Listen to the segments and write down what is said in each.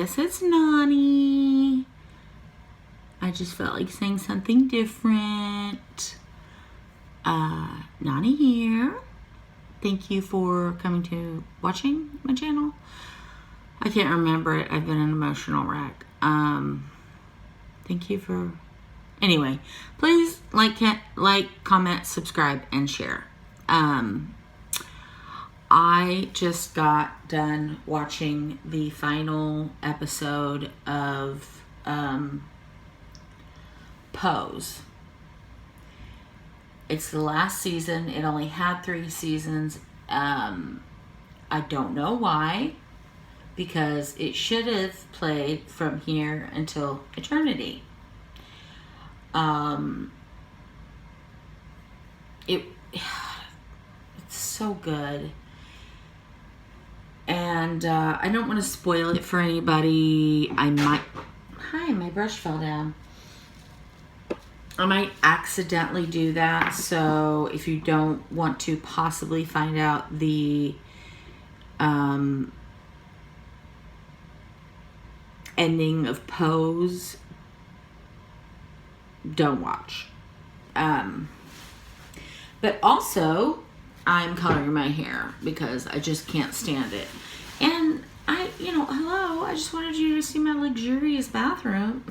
Yes, it's Noni. I just felt like saying something different. Noni here. Thank you for coming to watching my channel. I can't remember it. I've been an emotional wreck. Thank you for... Anyway, please like, comment, subscribe, and share. I just got done watching the final episode of Pose. It's the last season. It only had 3 seasons. I don't know why, because it should have played from here until eternity. It's so good. And I don't want to spoil it for anybody. I might... Hi, my brush fell down. I might accidentally do that. So if you don't want to possibly find out the ending of Pose, don't watch. But also, I'm coloring my hair because I just can't stand it. And hello, I just wanted you to see my luxurious bathroom.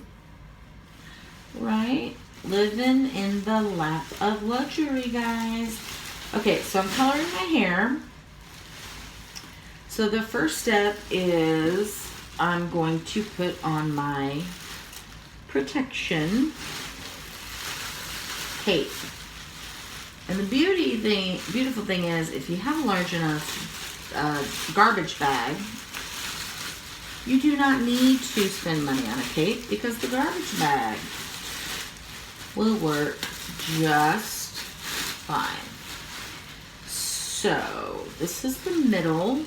Right? Living in the lap of luxury, guys. Okay, so I'm coloring my hair. So the first step is I'm going to put on my protection tape. And the beautiful thing is, if you have a large enough garbage bag, you do not need to spend money on a cape because the garbage bag will work just fine. So this is the middle.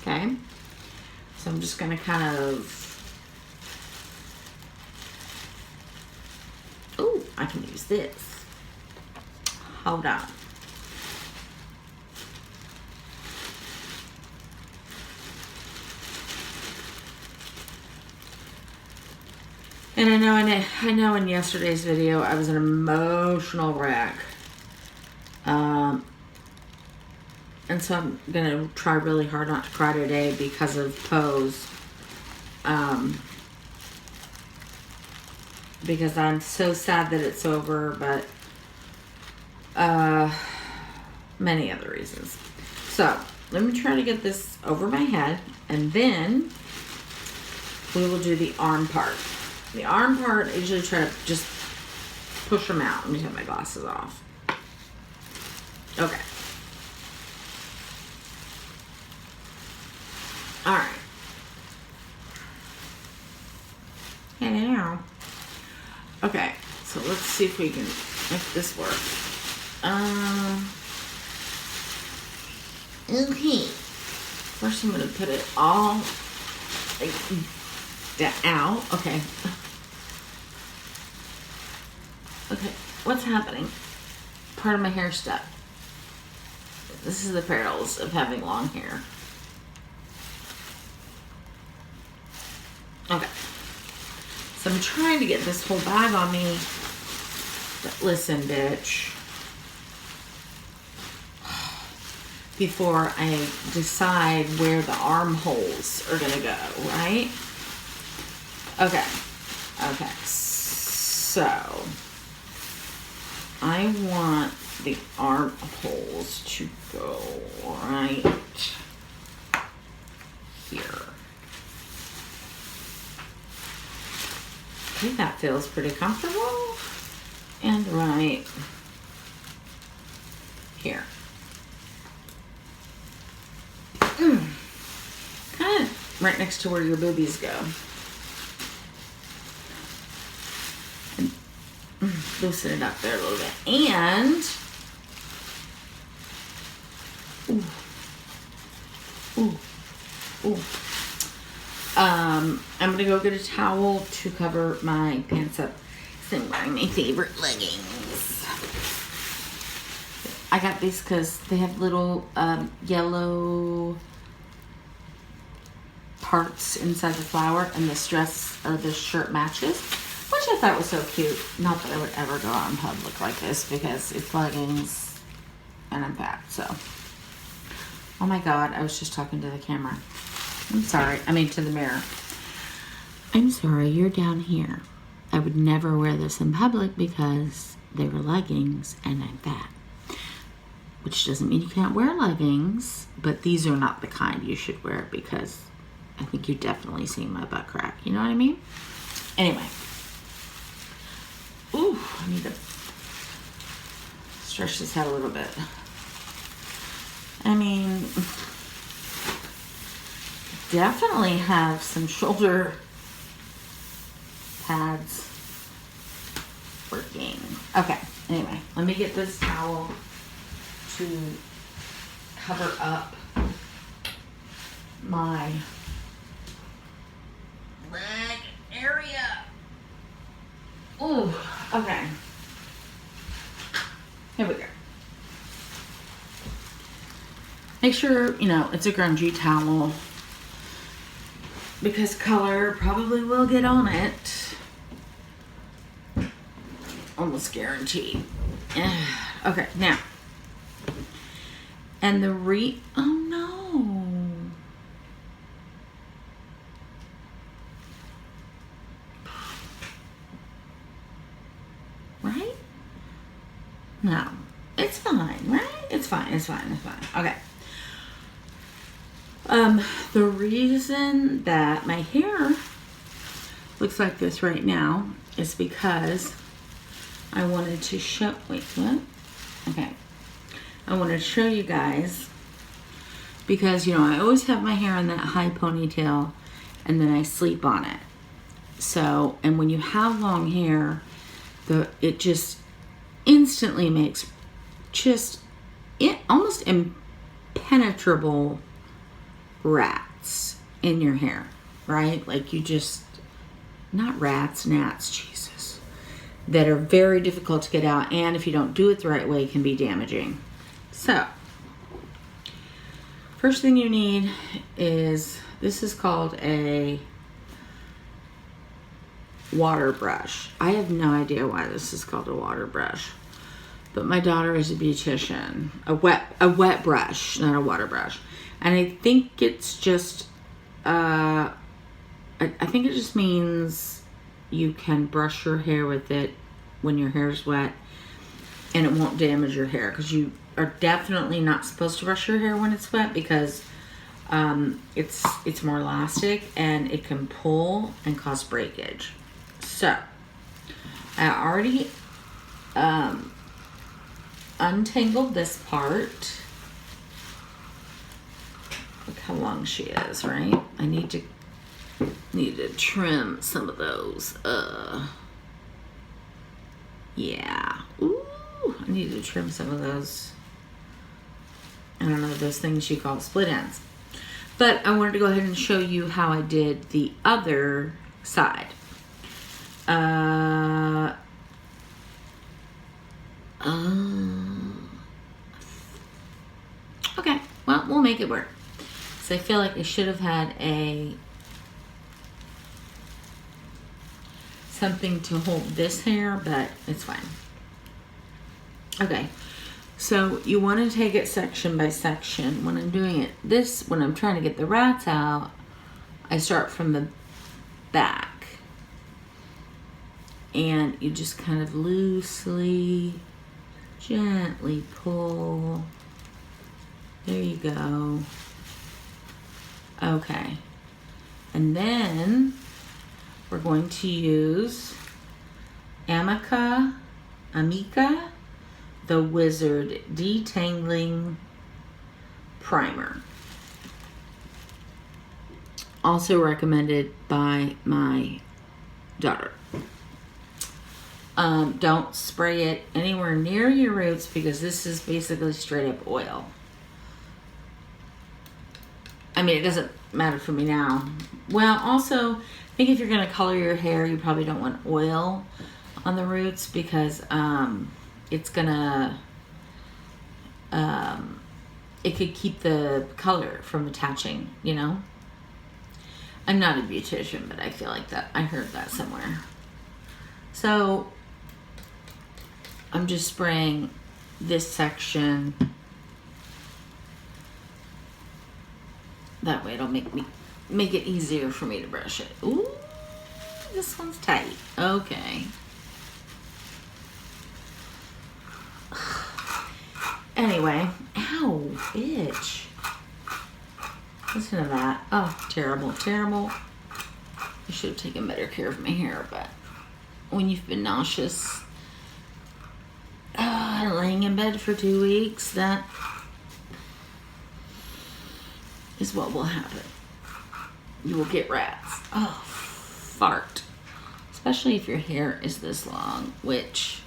Okay. So I'm just going to kind of... Oh, I can use this. Hold on. And I know in yesterday's video I was an emotional wreck. And so I'm gonna try really hard not to cry today because of Pose. Because I'm so sad that it's over, but many other reasons. So let me try to get this over my head, and then we will do the arm part. The arm part, I usually try to just push them out. Let me take my glasses off. Okay. All right. Hello. Okay, so let's see if we can make this work. Okay. First I'm going to put it all like out. Okay. Okay, what's happening? Part of my hair stuck. This is the perils of having long hair. Okay. So I'm trying to get this whole bag on me. But listen, bitch. Before I decide where the armholes are going to go, right? Okay. Okay. So, I want the armholes to go right here. I think that feels pretty comfortable. And right here. Kind of right next to where your boobies go. And loosen it up there a little bit. And I'm gonna go get a towel to cover my pants up. So I'm wearing my favorite leggings. I got these because they have little yellow parts inside the flower, and this dress or this shirt matches, which I thought was so cute. Not that I would ever go out in public like this because it's leggings and I'm fat, so. Oh my God, I was just talking to the camera. I'm sorry, I mean to the mirror. I'm sorry, you're down here. I would never wear this in public because they were leggings and I'm fat. Which doesn't mean you can't wear leggings, but these are not the kind you should wear because I think you're definitely seeing my butt crack. You know what I mean? Anyway. Ooh, I need to stretch this out a little bit. I mean, definitely have some shoulder pads working. Okay, anyway, let me get this towel to cover up my leg area. Ooh, okay. Here we go. Make sure, you know, it's a grungy towel because color probably will get on it. Almost guaranteed. Okay, now. And the oh no. Right? No. It's fine, right? It's fine, it's fine, it's fine. Okay. The reason that my hair looks like this right now is because I wanted to show, wait, what? Okay. I wanted to show you guys because, you know, I always have my hair in that high ponytail and then I sleep on it. So, and when you have long hair, it just instantly makes just almost impenetrable rats in your hair, right? Like you just, not rats, gnats, Jesus, that are very difficult to get out, and if you don't do it the right way, it can be damaging. So, first thing you need is, this is called a water brush. I have no idea why this is called a water brush, but my daughter is a beautician. A wet brush, not a water brush. And I think it's just, I think it just means you can brush your hair with it when your hair's wet and it won't damage your hair, because you are definitely not supposed to brush your hair when it's wet because it's more elastic and it can pull and cause breakage. So I already untangled this part. Look how long she is, right? I need to trim some of those. Yeah. Ooh, I need to trim some of those. I don't know, those things you call split ends. But I wanted to go ahead and show you how I did the other side. Okay, well, we'll make it work. So I feel like I should have had something to hold this hair, but it's fine. Okay, so you want to take it section by section. When I'm doing it when I'm trying to get the rats out, I start from the back. And you just kind of loosely, gently pull. There you go. Okay. And then we're going to use Amica, the Wizard Detangling Primer. Also recommended by my daughter. Don't spray it anywhere near your roots because this is basically straight up oil. I mean, it doesn't matter for me now. Well, also, I think if you're going to color your hair, you probably don't want oil on the roots because it's going to, it could keep the color from attaching, you know? I'm not a beautician, but I feel like that I heard that somewhere. So I'm just spraying this section. That way it'll make it easier for me to brush it. Ooh, this one's tight. Okay. Anyway, ow, bitch. Listen to that. Oh, terrible, terrible. I should have taken better care of my hair, but when you've been nauseous, laying in bed for 2 weeks, that is what will happen. You will get rats. Oh, fart. Especially if your hair is this long, which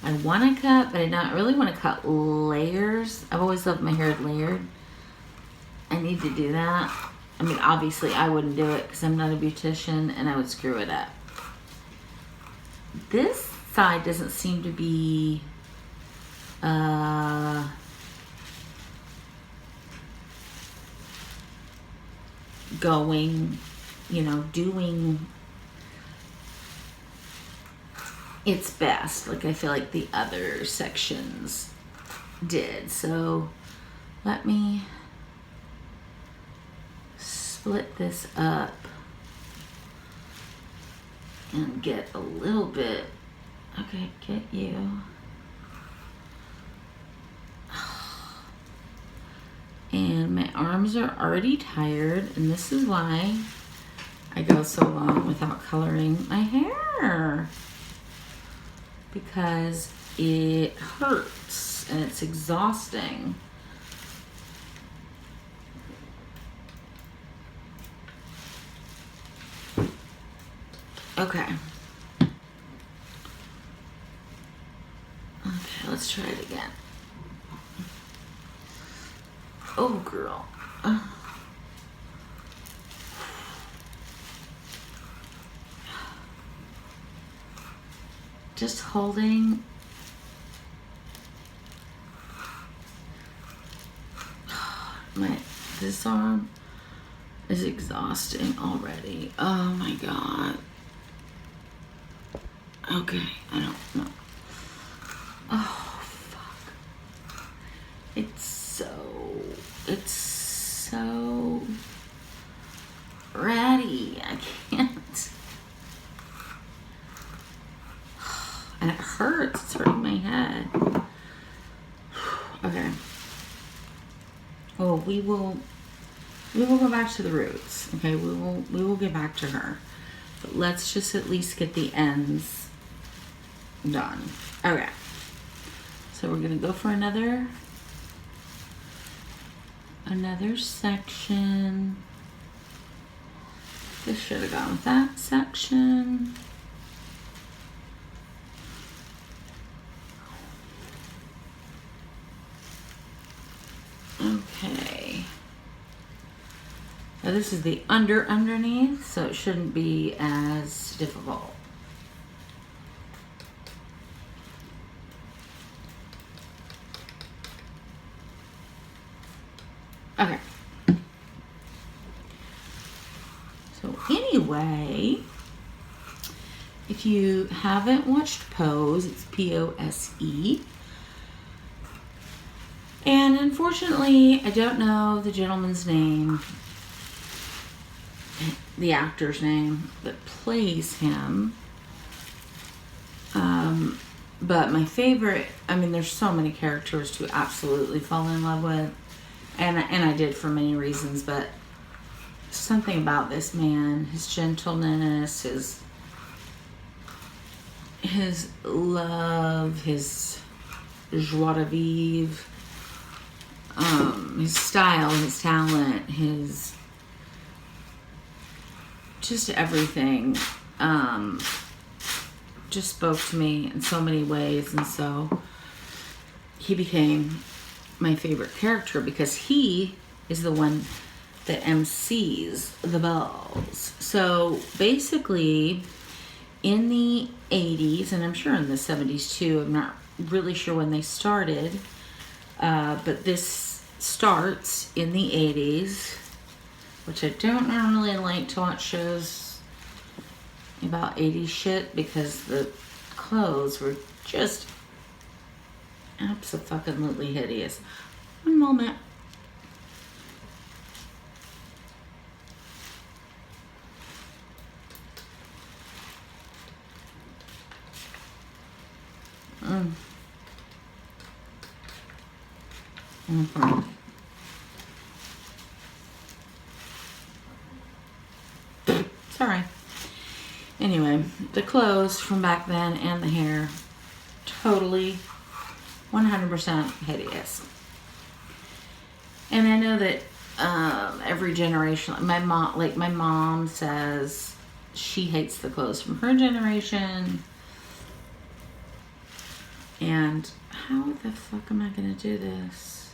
I want to cut, but I don't really want to cut layers. I've always loved my hair layered. I need to do that. I mean, obviously I wouldn't do it because I'm not a beautician and I would screw it up. This side doesn't seem to be going, doing its best like I feel like the other sections did. So let me split this up and get a little bit. Okay, get you. And my arms are already tired, and this is why I go so long without coloring my hair. Because it hurts and it's exhausting. Okay. Okay, let's try it again. Oh, girl. Just holding. This arm is exhausting already. Oh my God. Okay, I don't know. Oh, fuck. It's so ratty. I can't. And it hurts. It's hurting my head. Okay. Well, we will go back to the roots. Okay, we will get back to her. But let's just at least get the ends done. Okay. So we're gonna go for another section. This should have gone with that section. Okay. Now this is the underneath, so it shouldn't be as difficult. Okay. So anyway, if you haven't watched Pose, it's P-O-S-E. And unfortunately, I don't know the gentleman's name, the actor's name that plays him. But my favorite, I mean, there's so many characters to absolutely fall in love with. And I did for many reasons, but something about this man, his gentleness, his love, his joie de vivre, his style, his talent, his just everything, just spoke to me in so many ways. And so he became my favorite character because he is the one that MCs the balls. So basically in the 80s, and I'm sure in the 70s too, I'm not really sure when they started, but this starts in the 80s which I don't normally like to watch shows about 80s shit because the clothes were just absolutely hideous. One moment. Sorry. Anyway, the clothes from back then and the hair, totally 100% hideous. And I know that every generation, my mom says she hates the clothes from her generation. And how the fuck am I going to do this?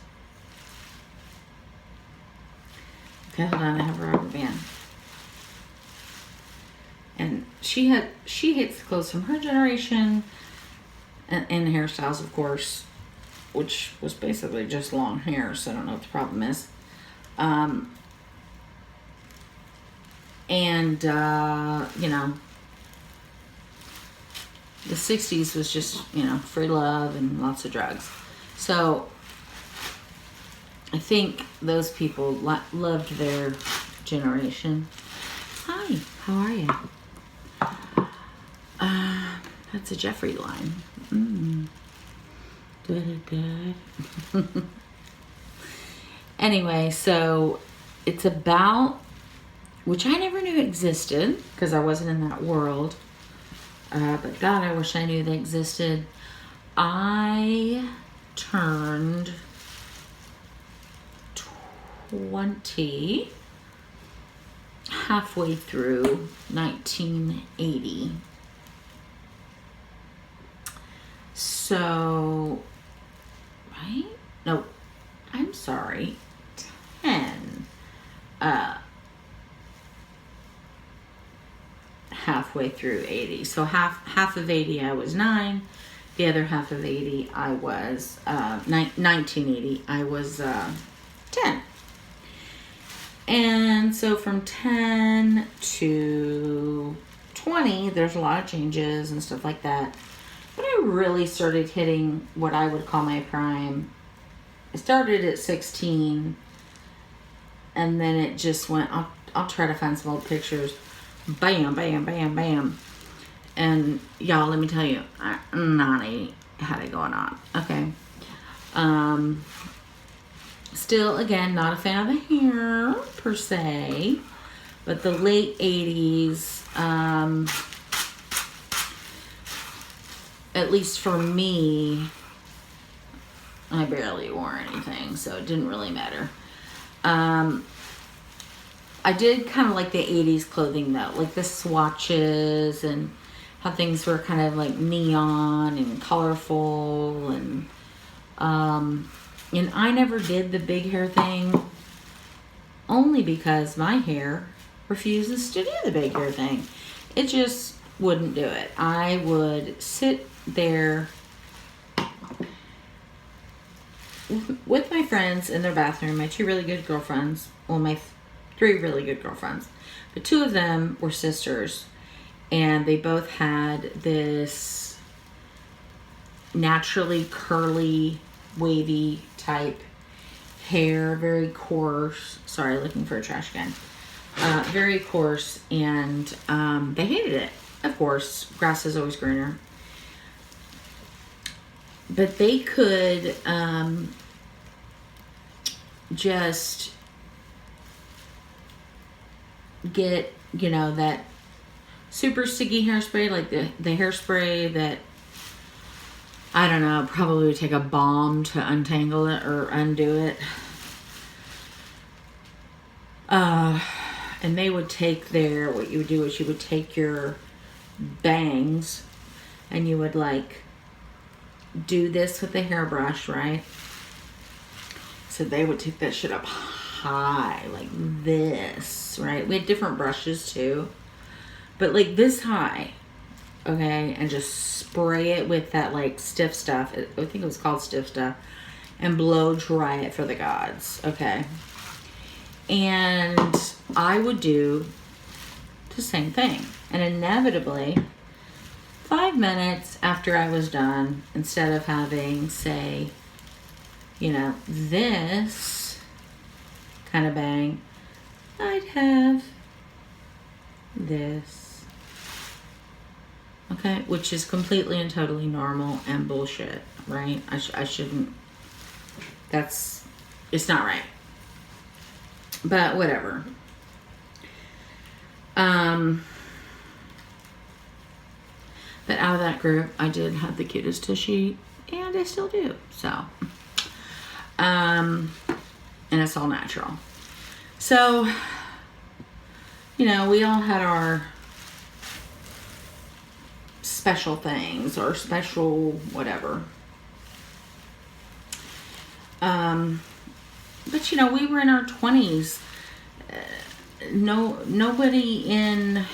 Okay, hold on, I have a rubber band. And she hates the clothes from her generation and hairstyles, of course, which was basically just long hair, so I don't know what the problem is. You know, the 60s was just, you know, free love and lots of drugs. So I think those people loved their generation. Hi, how are you? That's a Jeffrey line. Good. Anyway, so it's about, which I never knew existed because I wasn't in that world. But God, I wish I knew they existed. I turned 20 halfway through 1980. So, right? No, I'm sorry. 10. Halfway through 80. So half of 80 I was 9. The other half of 80 I was 1980 I was 10. And so from 10 to 20 there's a lot of changes and stuff like that. But I really started hitting what I would call my prime. I started at 16 and then it just went, I'll try to find some old pictures. Bam, bam, bam, bam. And y'all, let me tell you, Noni had it going on. Okay. Still, again, not a fan of the hair, per se. But the late 80s, at least for me, I barely wore anything, so it didn't really matter. I did kind of like the 80s clothing though, like the swatches and how things were kind of like neon and colorful and I never did the big hair thing only because my hair refuses to do the big hair thing. It just wouldn't do it. I would sit there with my friends in their bathroom, my 2 really good girlfriends, well, my 3 really good girlfriends, but 2 of them were sisters, and they both had this naturally curly, wavy type hair, very coarse. Sorry, looking for a trash can. Very coarse, and they hated it. Of course, grass is always greener. But they could just get, you know, that super sticky hairspray, like the hairspray that, I don't know, probably would take a bomb to untangle it or undo it. And they would take what you would do is you would take your bangs and you would like do this with the hairbrush, right? So they would take that shit up high, like this, right? We had different brushes too, but like this high, okay? And just spray it with that like stiff stuff. I think it was called stiff stuff, and blow dry it for the gods, okay? And I would do the same thing. And inevitably, 5 minutes after I was done, instead of having, say, you know, this kind of bang, I'd have this. Okay, which is completely and totally normal and bullshit, right? I shouldn't, it's not right. But whatever. But out of that group, I did have the cutest tushy, and I still do. So, and it's all natural. So, you know, we all had our special things or special whatever. But you know, we were in our 20s. Nobody in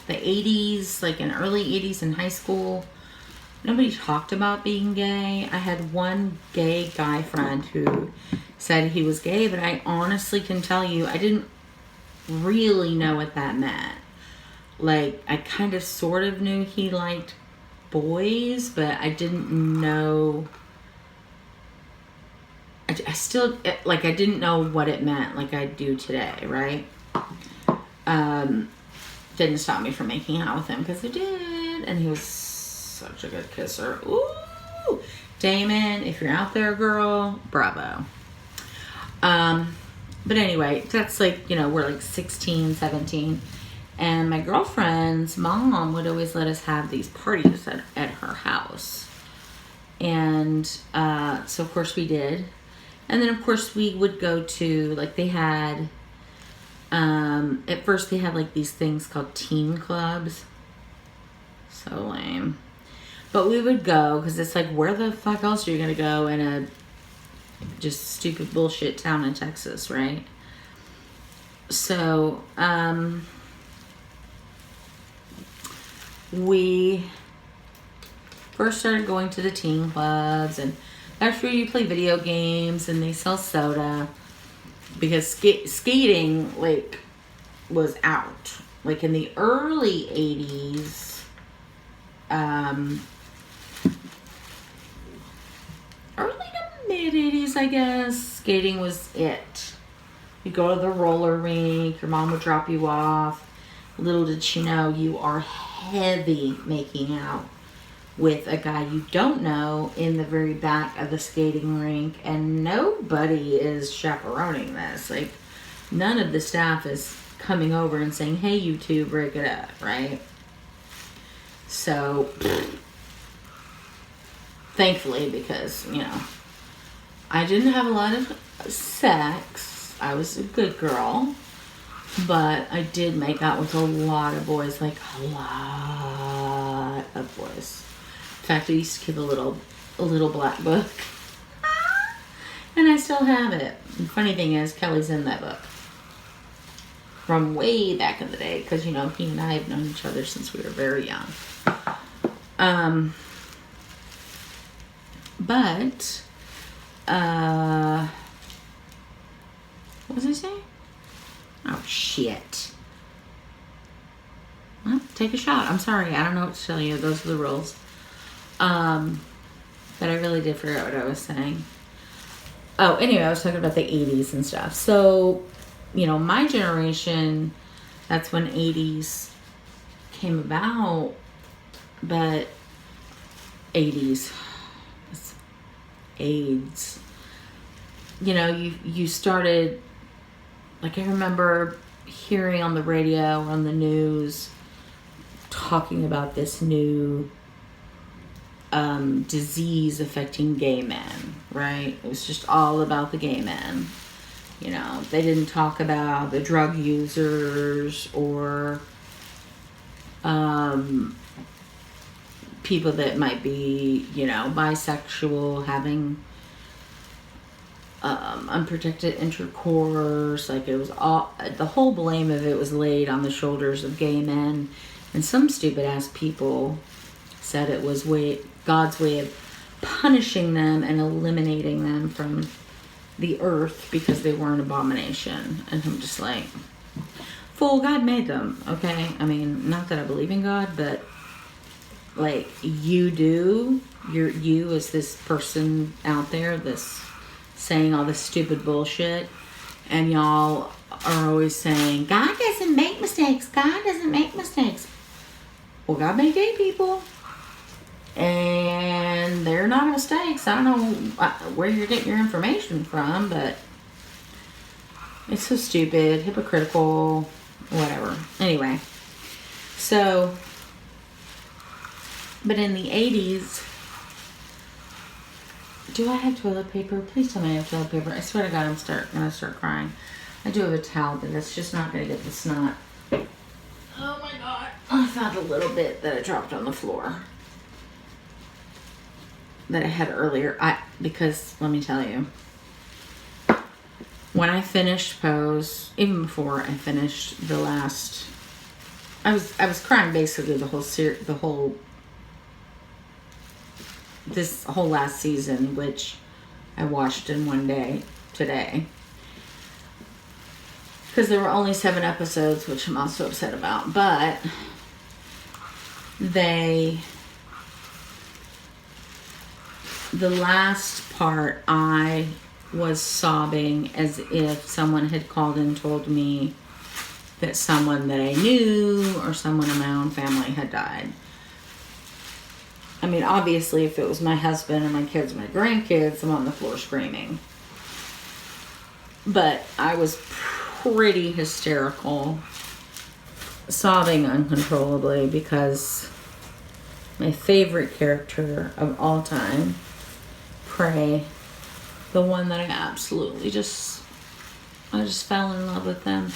the 80s, like in early 80s in high school, nobody talked about being gay. I had one gay guy friend who said he was gay, but I honestly can tell you, I didn't really know what that meant. Like, I kind of sort of knew he liked boys, but I didn't know. I still, like, I didn't know what it meant like I do today, right? Didn't stop me from making out with him because I did, and he was such a good kisser. Ooh, Damon, if you're out there, girl, bravo. But anyway, that's like, you know, we're like 16, 17, and my girlfriend's mom would always let us have these parties at her house, and so of course we did. And then, of course, we would go to, like, they had, at first they had, like, these things called teen clubs. So lame. But we would go, because it's like, where the fuck else are you going to go in a just stupid bullshit town in Texas, right? So, we first started going to the teen clubs, and that's where you play video games and they sell soda, because skating, like, was out. Like, in the early 80s, early to mid 80s, I guess, skating was it. You go to the roller rink, your mom would drop you off. Little did she know, you are heavy making out with a guy you don't know in the very back of the skating rink, and nobody is chaperoning this. Like, none of the staff is coming over and saying, hey, you two, break it up, right? So, thankfully, because, you know, I didn't have a lot of sex. I was a good girl, but I did make out with a lot of boys, like a lot of boys. In fact, I used to keep a little black book. And I still have it. The funny thing is, Kelly's in that book. From way back in the day. Because, you know, he and I have known each other since we were very young. But, what was I saying? Oh, shit. Well, take a shot. I'm sorry. I don't know what to tell you. Those are the rules. But I really did forget what I was saying. Oh, anyway, I was talking about the 80s and stuff. So, you know, my generation, that's when 80s came about. But 80s, it's AIDS. You know, you started, like, I remember hearing on the radio or on the news talking about this new disease affecting gay men, right? It was just all about the gay men. You know, they didn't talk about the drug users or people that might be, you know, bisexual, having unprotected intercourse. Like, it was all, the whole blame of it was laid on the shoulders of gay men, and some stupid ass people said it was God's way of punishing them and eliminating them from the earth because they were an abomination. And I'm just like, fool, God made them, okay? I mean, not that I believe in God, but like, you as this person out there that's saying all this stupid bullshit, and y'all are always saying, God doesn't make mistakes, God doesn't make mistakes. Well, God made gay people, and they're not mistakes. I don't know where you're getting your information from, but it's so stupid, hypocritical, whatever. Anyway, so, but in the 80s, do I have toilet paper? Please tell me I have toilet paper. I swear to God, I'm gonna start crying. I do have a towel, but that's just not gonna get the snot. Oh my God. I found a little bit that I dropped on the floor that I had earlier. Because let me tell you, when I finished Pose, even before I finished the last, I was crying basically this whole last season, which I watched in one day today. Because there were only 7 episodes, which I'm also upset about. But the last part, I was sobbing as if someone had called and told me that someone that I knew or someone in my own family had died. I mean, obviously, if it was my husband and my kids, my grandkids, I'm on the floor screaming. But I was pretty hysterical, sobbing uncontrollably, because my favorite character of all time, Prey, the one that I just fell in love with him.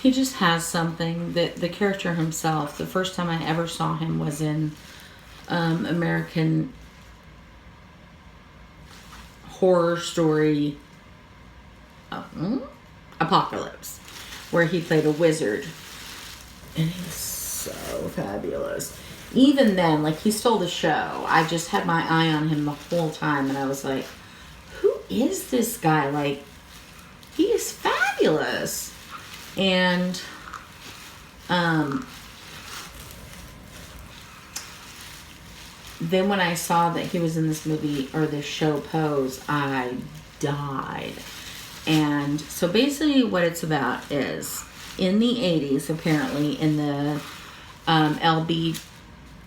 He just has something that the character himself, the first time I ever saw him was in American Horror Story Apocalypse, where he played a wizard, and he was so fabulous. Even then, like, he stole the show. I just had my eye on him the whole time, and I was like, who is this guy? Like, he is fabulous. And then when I saw that he was in this movie or this show Pose, I died. And so basically what it's about is, in the 80s, apparently, in the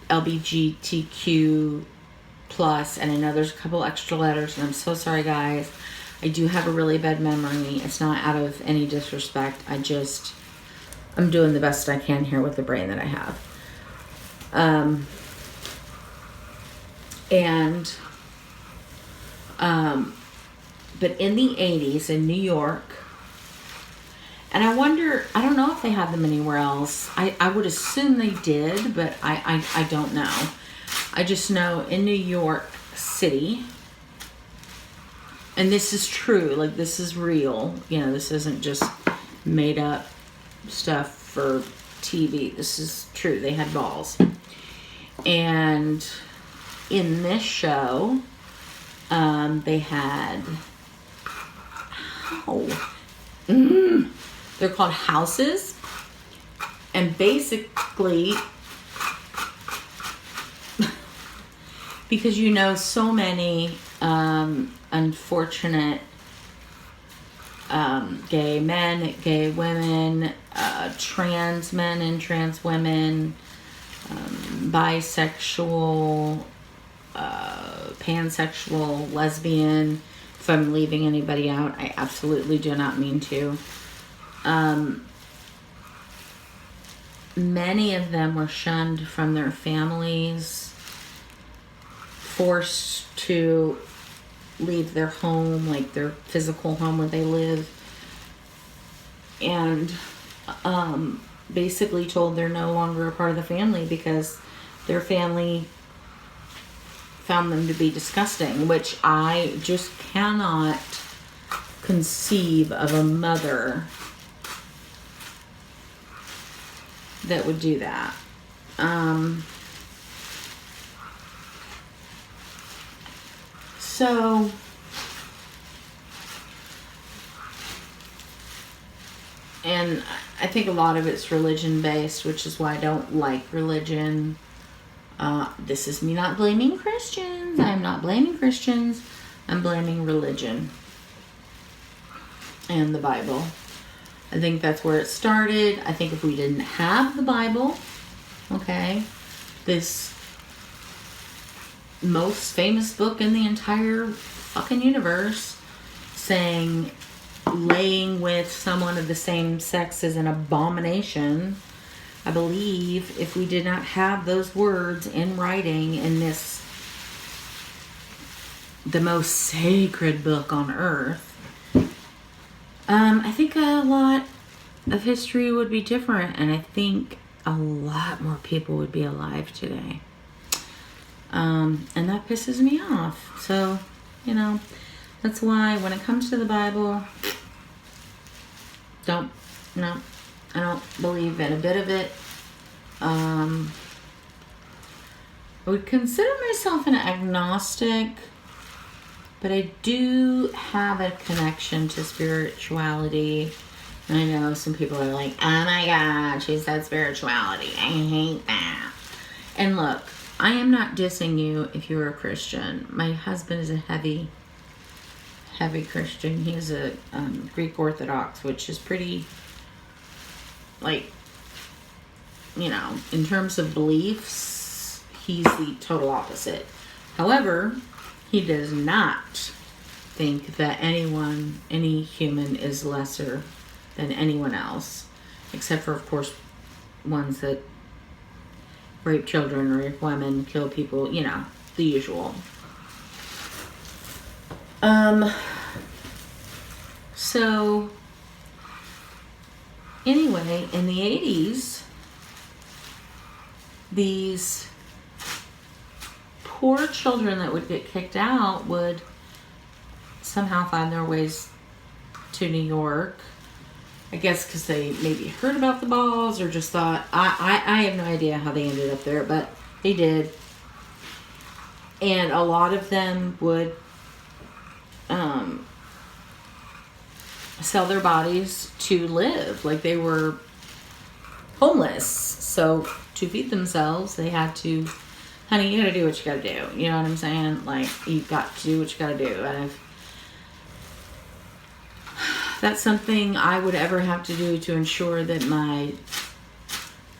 LGBTQ plus, and I know there's a couple extra letters, and I'm so sorry, guys. I do have a really bad memory. It's not out of any disrespect. I'm doing the best I can here with the brain that I have. But in the 80s in New York, and I wonder, I don't know if they have them anywhere else. I would assume they did, but I don't know. I just know in New York City, and this is true, like, this is real, this isn't just made up stuff for TV. This is true. They had balls. And in this show, they had, they're called houses, and basically, because so many unfortunate gay men, gay women, trans men and trans women, bisexual, pansexual, lesbian. If I'm leaving anybody out, I absolutely do not mean to. Many of them were shunned from their families, forced to leave their home, like their physical home where they live, and basically told they're no longer a part of the family because their family found them to be disgusting, which I just cannot conceive of a mother that would do that. So And I think a lot of it's religion based, which is why I don't like religion. This is me not blaming Christians. I'm not blaming Christians. I'm blaming religion and the Bible. I think that's where it started. I think if we didn't have the Bible, okay, this most famous book in the entire fucking universe saying laying with someone of the same sex is an abomination. I believe if we did not have those words in writing in this, the most sacred book on earth, I think a lot of history would be different, and I think a lot more people would be alive today. And that pisses me off. So, you know, that's why when it comes to the Bible, I don't believe in a bit of it. I would consider myself an agnostic, but I do have a connection to spirituality. And I know some people are like, oh my God, she said spirituality. I hate that. And look, I am not dissing you if you're a Christian. My husband is a heavy Christian. He is a Greek Orthodox, which is pretty, like, you know, in terms of beliefs, he's the total opposite. However, he does not think that any human is lesser than anyone else, except for, of course, ones that rape children, rape women, kill people, you know, the usual. So, anyway, in the 80s, these poor children that would get kicked out would somehow find their ways to New York. I guess because they maybe heard about the balls or just thought, I have no idea how they ended up there, but they did. And a lot of them would sell their bodies to live. Like, they were homeless. So to feed themselves, they had to, honey, you gotta do what you gotta do. You know what I'm saying? Like, you got to do what you gotta do. And if that's something I would ever have to do to ensure that my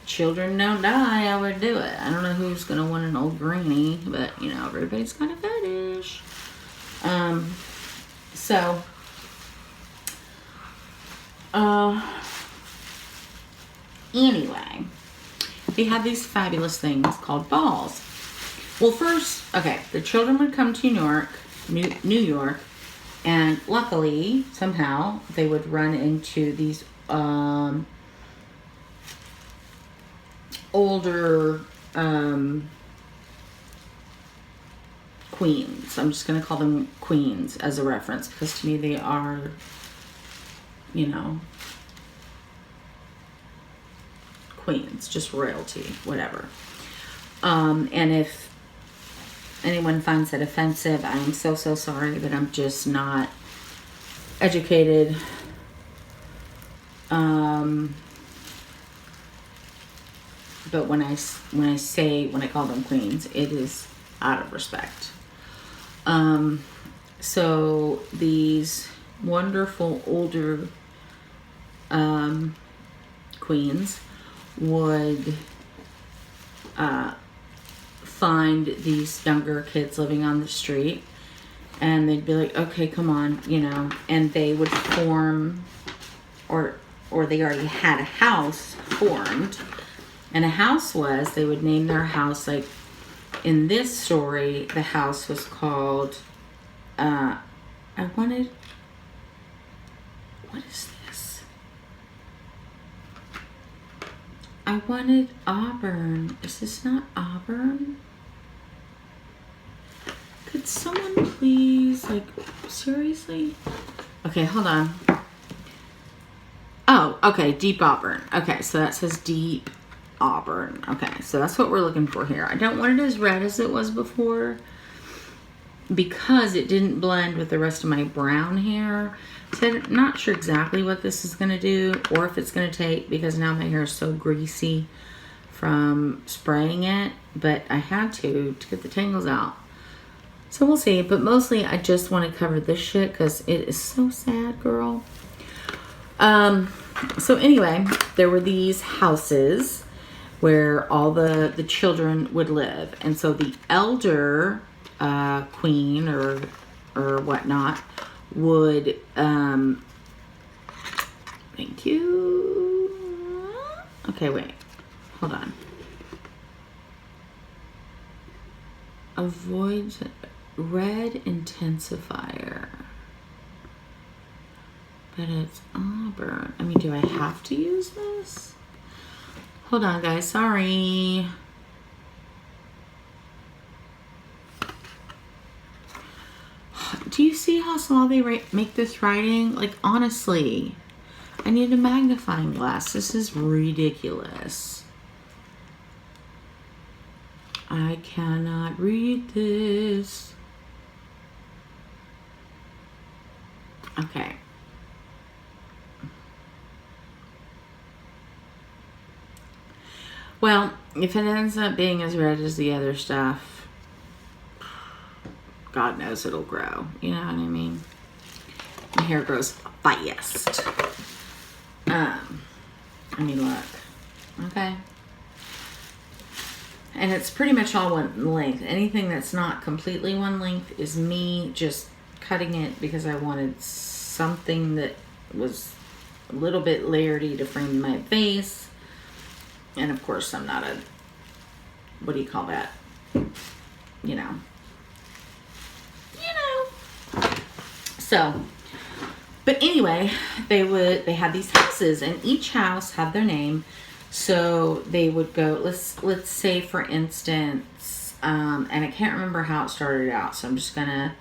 children don't die, I would do it. I don't know who's gonna want an old granny, but you know, everybody's got a fetish. Anyway, they had these fabulous things called balls. Well, first, okay, the children would come to New York, and luckily, somehow, they would run into these older queens. I'm just going to call them queens as a reference, because to me they are, you know, queens, just royalty, whatever. And if anyone finds that offensive, I'm so sorry, but I'm just not educated. But when I call them queens, it is out of respect. So these wonderful older queens would find these younger kids living on the street, and they'd be like, okay, come on, you know, and they would form, or they already had a house formed, and a house was, they would name their house, like in this story, the house was called, what is this? I wanted Auburn. Is this not Auburn? Could someone please, like, seriously? Okay, hold on. Oh, okay, Deep Auburn. Okay, so that says Deep Auburn. Okay, so that's what we're looking for here. I don't want it as red as it was before. because it didn't blend with the rest of my brown hair, so I'm not sure exactly what this is going to do or if it's going to take, because now my hair is so greasy from spraying it, but I had to get the tangles out. So we'll see, but mostly I just want to cover this shit because it is so sad, girl. So anyway, there were these houses where all the children would live, and so the elder queen or whatnot would thank you. Okay, wait, hold on. Avoid red intensifier, but it's auburn. I mean, do I have to use this? Hold on, guys, sorry. Do you see how small they make this writing? Like, honestly, I need a magnifying glass. This is ridiculous. I cannot read this. Okay. Well, if it ends up being as red as the other stuff, God knows it'll grow. You know what I mean? My hair grows fast. I mean, look. Okay. And it's pretty much all one length. Anything that's not completely one length is me just cutting it because I wanted something that was a little bit layeredy to frame my face. And of course, I'm not a, what do you call that? You know. So, but anyway, they had these houses, and each house had their name. So they would go, let's say for instance, and I can't remember how it started out, so I'm just gonna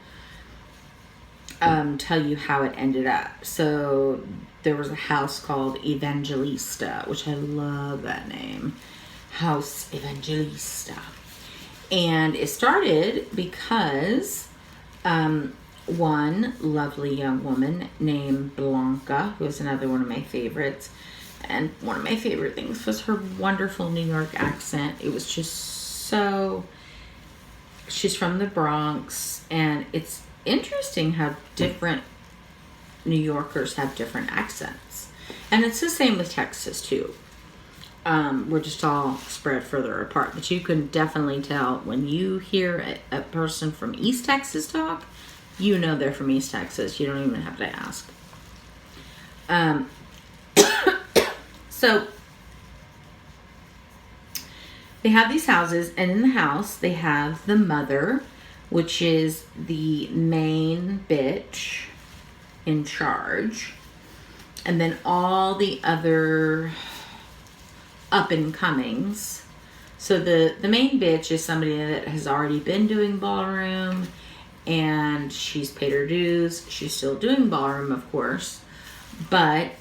tell you how it ended up. So there was a house called Evangelista, which I love that name, House Evangelista, and it started because one lovely young woman named Blanca, who is another one of my favorites. And one of my favorite things was her wonderful New York accent. It was just so, she's from the Bronx, and it's interesting how different New Yorkers have different accents. And it's the same with Texas too. We're just all spread further apart, but you can definitely tell when you hear a person from East Texas talk, you know they're from East Texas. You don't even have to ask. So they have these houses, and in the house they have the mother, which is the main bitch in charge, and then all the other up and comings. So the main bitch is somebody that has already been doing ballroom, and she's paid her dues. She's still doing ballroom, of course, but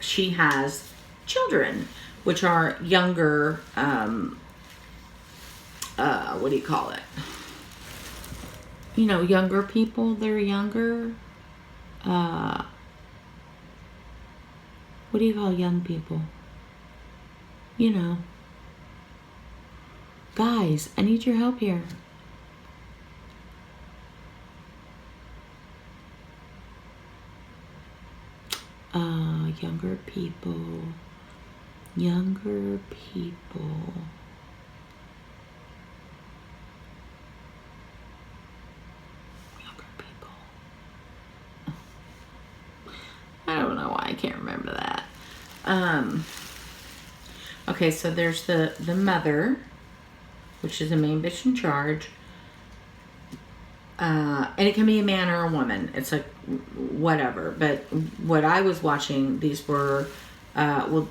she has children, which are younger, what do you call it? You know, younger people, they're younger. What do you call young people? You know. Guys, I need your help here. Younger people. Younger people. Younger people. I don't know why I can't remember that. Okay, so there's the mother, which is the main bitch in charge. And it can be a man or a woman. It's like whatever. But what I was watching, these were, well,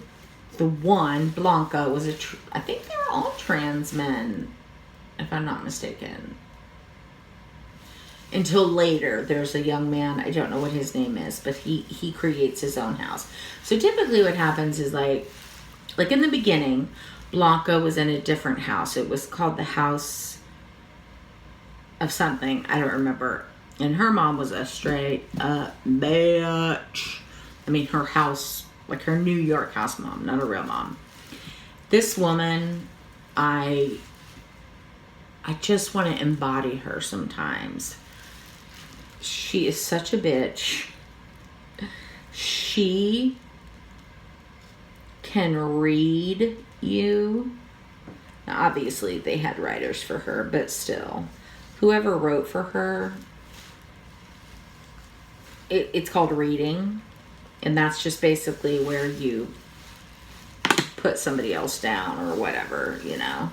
the one, Blanca, was I think they were all trans men, if I'm not mistaken. Until later, there's a young man, I don't know what his name is, but he creates his own house. So typically what happens is like in the beginning, Blanca was in a different house. It was called the house, of something. I don't remember. And her mom was a straight bitch. I mean, her house, like her New York house mom, not a real mom. This woman, I just want to embody her sometimes. She is such a bitch. She can read you. Now, obviously, they had writers for her, but still. Whoever wrote for her, it's called reading. And that's just basically where you put somebody else down or whatever, you know.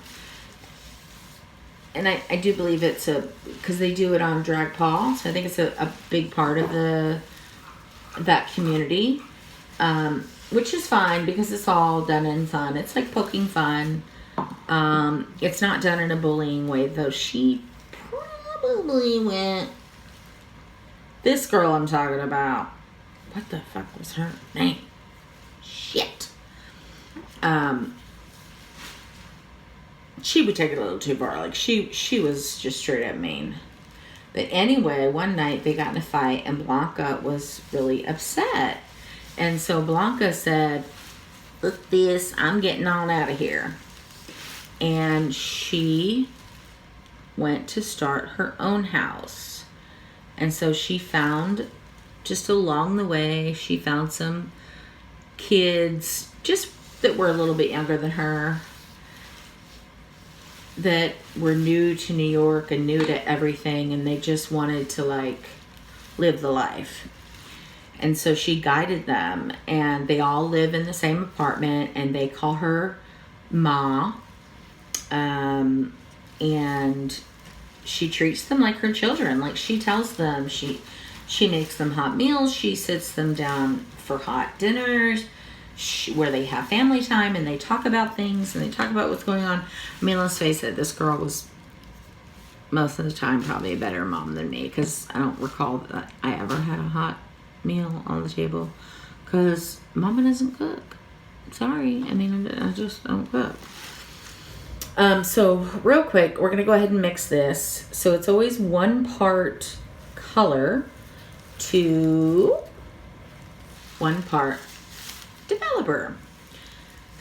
And I do believe it's because they do it on Drag Paw, so I think it's a big part of that community, which is fine because it's all done in fun. It's like poking fun. It's not done in a bullying way, though. She probably went. This girl I'm talking about. What the fuck was her name? Shit. She would take it a little too far. Like, she was just straight up mean. But anyway, one night they got in a fight and Blanca was really upset. And so Blanca said, "Look this, I'm getting on out of here." And she went to start her own house. And so she found, just along the way, she found some kids just that were a little bit younger than her, that were new to New York and new to everything, and they just wanted to like live the life. And so she guided them, and they all live in the same apartment, and they call her Ma. And she treats them like her children. Like, she tells them, she makes them hot meals, she sits them down for hot dinners, where they have family time and they talk about things and they talk about what's going on. I mean, let's face it, this girl was most of the time probably a better mom than me, because I don't recall that I ever had a hot meal on the table, because Mama doesn't cook. Sorry, I mean, I just don't cook. So real quick, we're gonna go ahead and mix this. So it's always 1 part color to 1 part developer.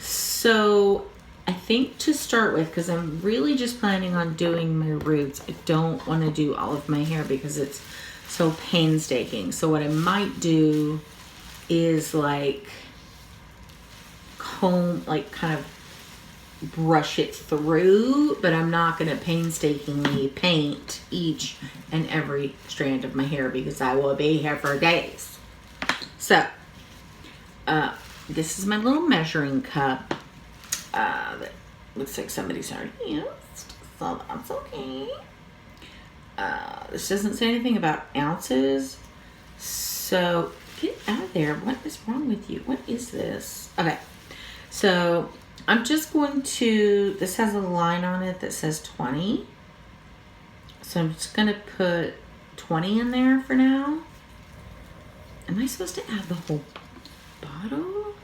So I think to start with, because I'm really just planning on doing my roots, I don't want to do all of my hair because it's so painstaking. So what I might do is like comb, like kind of brush it through, but I'm not going to painstakingly paint each and every strand of my hair because I will be here for days. So this is my little measuring cup that looks like somebody's already used, so that's okay. This doesn't say anything about ounces, so get out of there. What is wrong with you? What is this? Okay, so I'm just going to, this has a line on it that says 20, so I'm just going to put 20 in there for now. Am I supposed to add the whole bottle?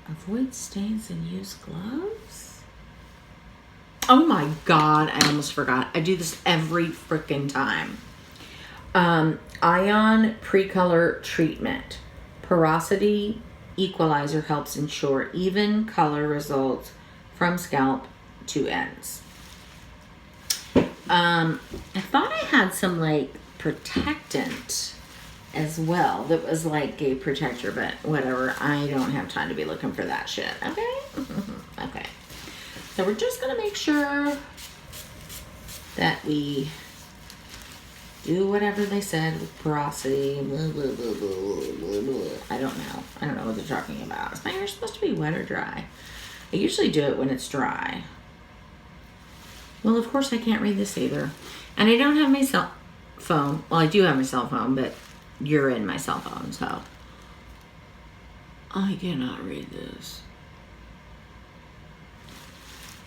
Avoid stains and use gloves? Oh my God, I almost forgot. I do this every freaking time. Ion Pre-Color Treatment. Porosity Equalizer helps ensure even color results from scalp to ends. I thought I had some like protectant as well that was like a protector, but whatever. I don't have time to be looking for that shit. Okay? Okay. So we're just going to make sure that we do whatever they said with porosity. Blah, blah, blah, blah, blah, blah. I don't know. I don't know what they're talking about. Is my hair supposed to be wet or dry? I usually do it when it's dry. Well, of course I can't read this either. And I don't have my cell phone. Well, I do have my cell phone, but you're in my cell phone, so I cannot read this.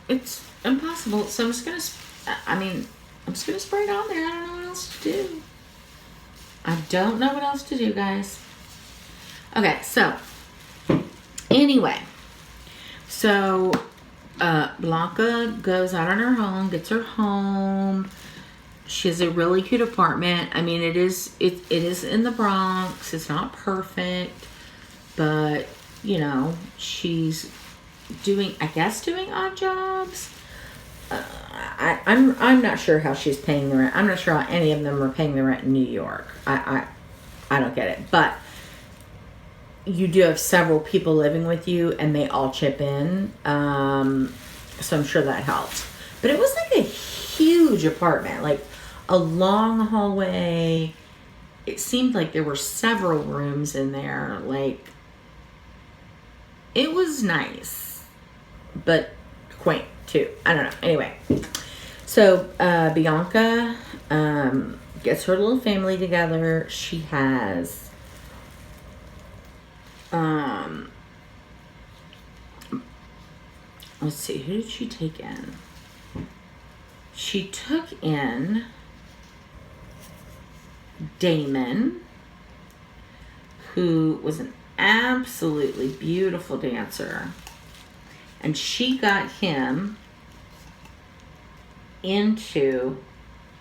It's impossible. So I'm just gonna, I'm just gonna spray it on there. I don't know what else to do. I don't know what else to do, guys. Okay, so anyway, so Blanca goes out on her home, gets her home. She has a really cute apartment. I mean, it is in the Bronx. It's not perfect, but you know, she's doing odd jobs. I'm not sure how she's paying the rent. I'm not sure how any of them are paying the rent in New York. I don't get it. But you do have several people living with you, and they all chip in. So I'm sure that helps. But it was like a huge apartment, like a long hallway. It seemed like there were several rooms in there. Like, it was nice, but quaint too. I don't know. Anyway, so Bianca gets her little family together. She has let's see, who did she take in? She took in Damon, who was an absolutely beautiful dancer. And she got him into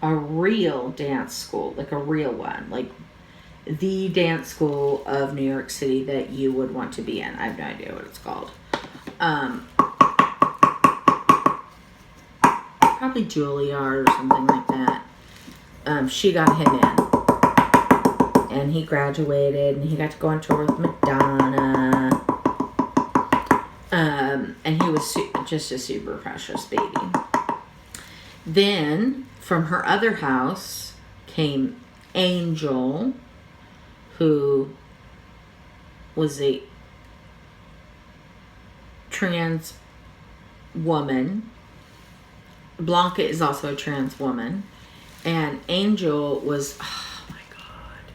a real dance school, like a real one, like the dance school of New York City that you would want to be in. I have no idea what it's called. Probably Juilliard or something like that. She got him in. And he graduated, and he got to go on tour with Madonna. And he was just a super precious baby. Then, from her other house, came Angel, who was a trans woman. Blanca is also a trans woman. And Angel was, oh my God,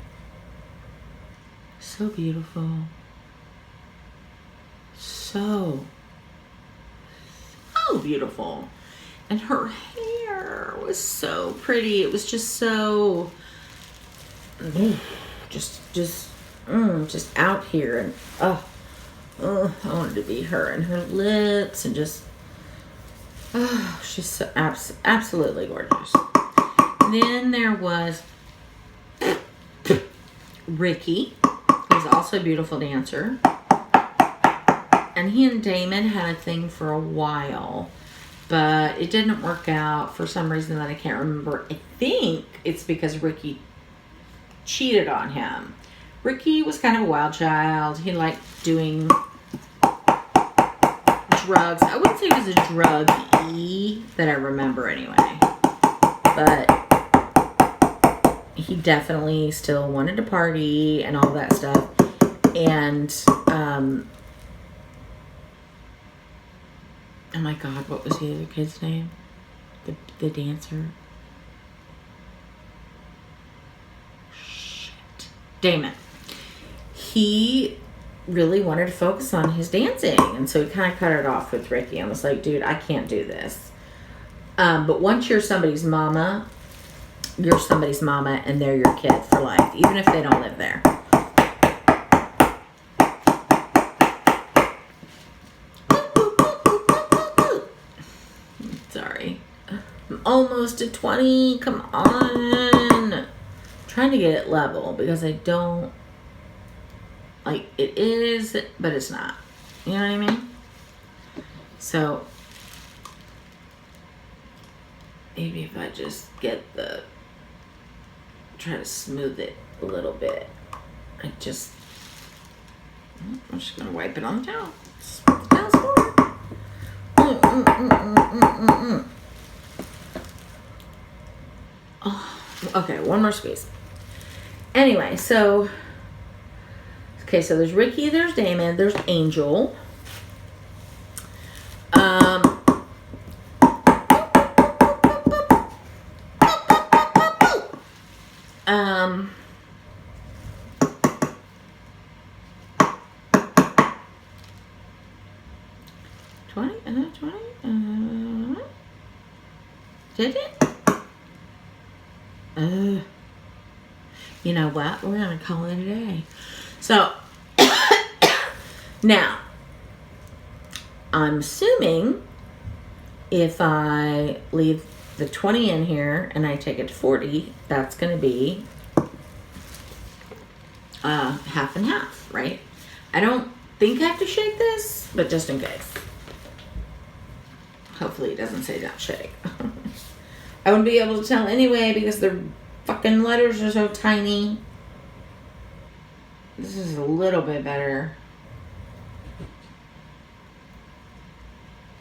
so beautiful. So beautiful. And her hair was so pretty. It was just so just out here, and I wanted to be her, and her lips, and just she's so absolutely gorgeous. Then there was Ricky, who's also a beautiful dancer. And he and Damon had a thing for a while, but it didn't work out for some reason that I can't remember. I think it's because Ricky cheated on him. Ricky was kind of a wild child. He liked doing drugs. I wouldn't say he was a drug-y that I remember anyway. But he definitely still wanted to party and all that stuff. And, oh my God, what was the other kid's name? The dancer? Shit. Damon. He really wanted to focus on his dancing, and so he kind of cut it off with Ricky and was like, dude, I can't do this. But once you're somebody's mama, and they're your kid for life, even if they don't live there. Sorry. I'm almost at 20. Come on. I'm trying to get it level because I don't like it is, but it's not. You know what I mean? So maybe if I just try to smooth it a little bit. I'm just gonna wipe it on the towel. Towel's forward. Oh, okay, one more squeeze. Anyway, so there's Ricky, there's Damon, there's Angel. Did it? You know what? We're gonna call it a day. So now, I'm assuming if I leave the 20 in here and I take it to 40, that's going to be half and half, right? I don't think I have to shake this, but just in case. Hopefully it doesn't say don't shake. I wouldn't be able to tell anyway because the fucking letters are so tiny. This is a little bit better.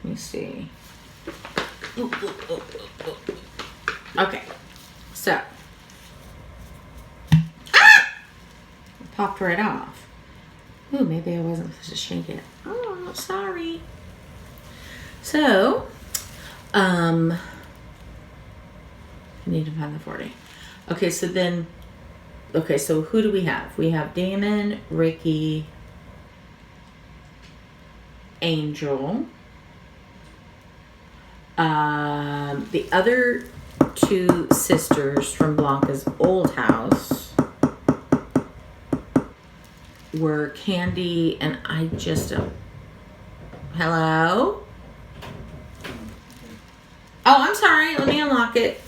Let me see. Okay, so it popped right off. Ooh, maybe I wasn't supposed to shake it. Oh, sorry. So, I need to find the 40. Okay, so then, so who do we have? We have Damon, Ricky, Angel. The other two sisters from Blanca's old house were Candy and I just don't. Hello? Oh, I'm sorry. Let me unlock it.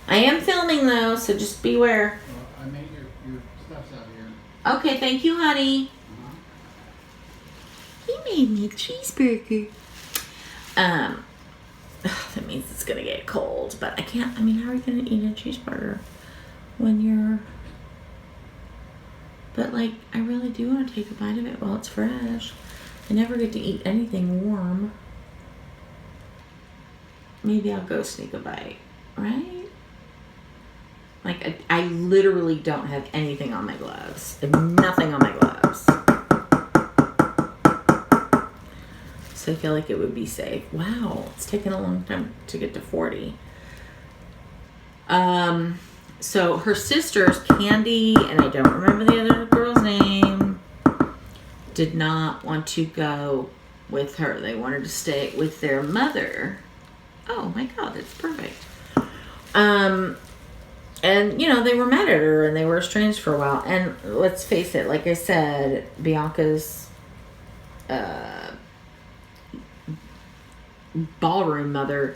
I am filming though, so just beware. Well, I made your stuff's out here. Okay, thank you, honey. He made me a cheeseburger. That means it's gonna get cold, but I can't. I mean, how are you gonna eat a cheeseburger when you're? But like, I really do want to take a bite of it while it's fresh. I never get to eat anything warm. Maybe I'll go sneak a bite, right? Like, I literally don't have anything on my gloves. I have nothing on my gloves. So I feel like it would be safe. Wow, it's taken a long time to get to 40. So her sisters, Candy, and I don't remember the other girl's name, did not want to go with her. They wanted to stay with their mother. Oh my God, that's perfect. And, you know, they were mad at her and they were estranged for a while. And let's face it, like I said, Bianca's ballroom mother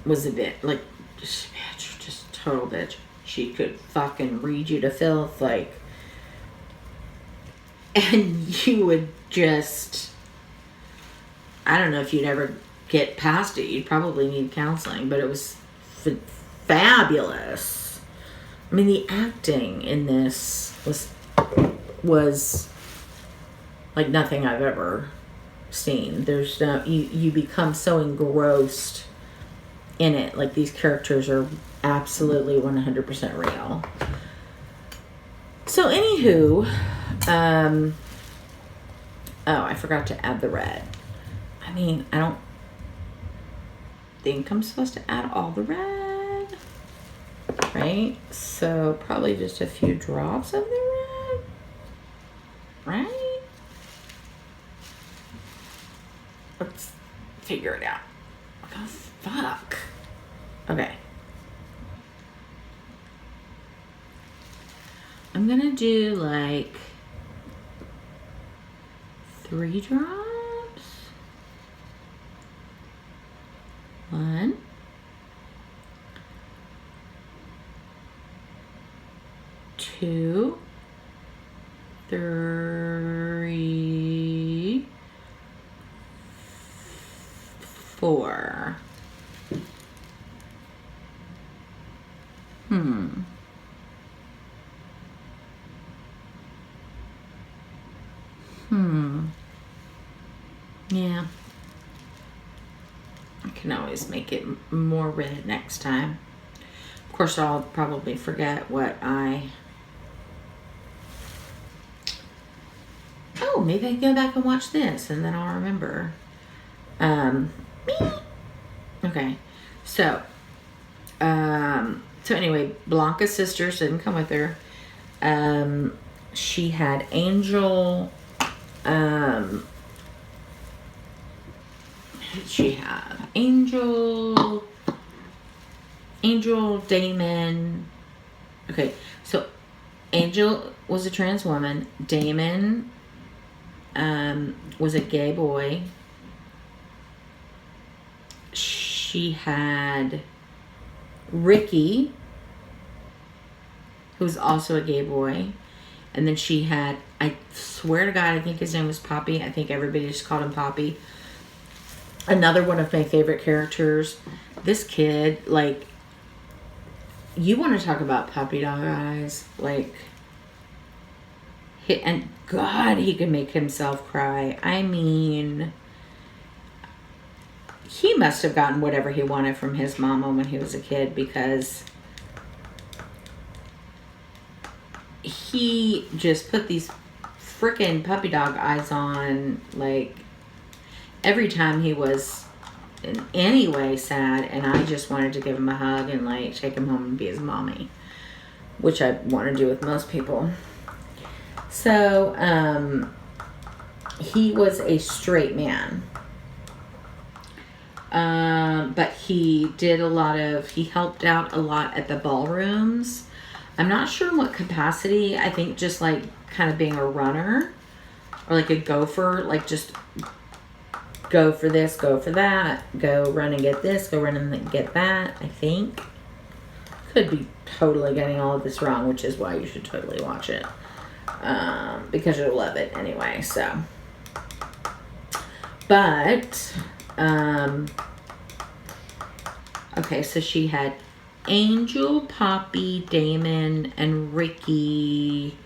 was a bit, like, just total bitch. She could fucking read you to filth, like, and you would just, I don't know if you'd ever get past it. You'd probably need counseling, but it was fabulous. I mean, the acting in this was like nothing I've ever seen. There's no, you become so engrossed in it. Like, these characters are absolutely 100% real. So anywho, oh, I forgot to add the red. I mean, I don't think I'm supposed to add all the red, right? So probably just a few drops of the red, right? Let's figure it out. What the fuck? Okay. I'm gonna do like 3 drops. 1, 2, 3, 4. Yeah. I can always make it more red next time. Of course, I'll probably forget what I... Oh, maybe I can go back and watch this and then I'll remember. Okay. So anyway, Blanca's sisters didn't come with her. She had Angel, who did she have? Angel, Damon. Okay, so Angel was a trans woman. Damon was a gay boy. she had Ricky, who was also a gay boy. And then she had, I swear to God, I think his name was Poppy. I think everybody just called him Poppy. Another one of my favorite characters. This kid, like, you want to talk about puppy dog eyes. Like, and God, he could make himself cry. I mean, he must have gotten whatever he wanted from his mama when he was a kid, because he just put these freaking puppy dog eyes on, like, every time he was in any way sad, and I just wanted to give him a hug and, like, take him home and be his mommy, which I want to do with most people. So, he was a straight man. But he did he helped out a lot at the ballrooms. I'm not sure in what capacity. I think just, like, kind of being a runner, or like a gopher, like, just go for this, go for that, go run and get this, go run and get that, I think. Could be totally getting all of this wrong, which is why you should totally watch it. Because you'll love it anyway, so. But, okay, so she had Angel, Poppy, Damon, and Ricky.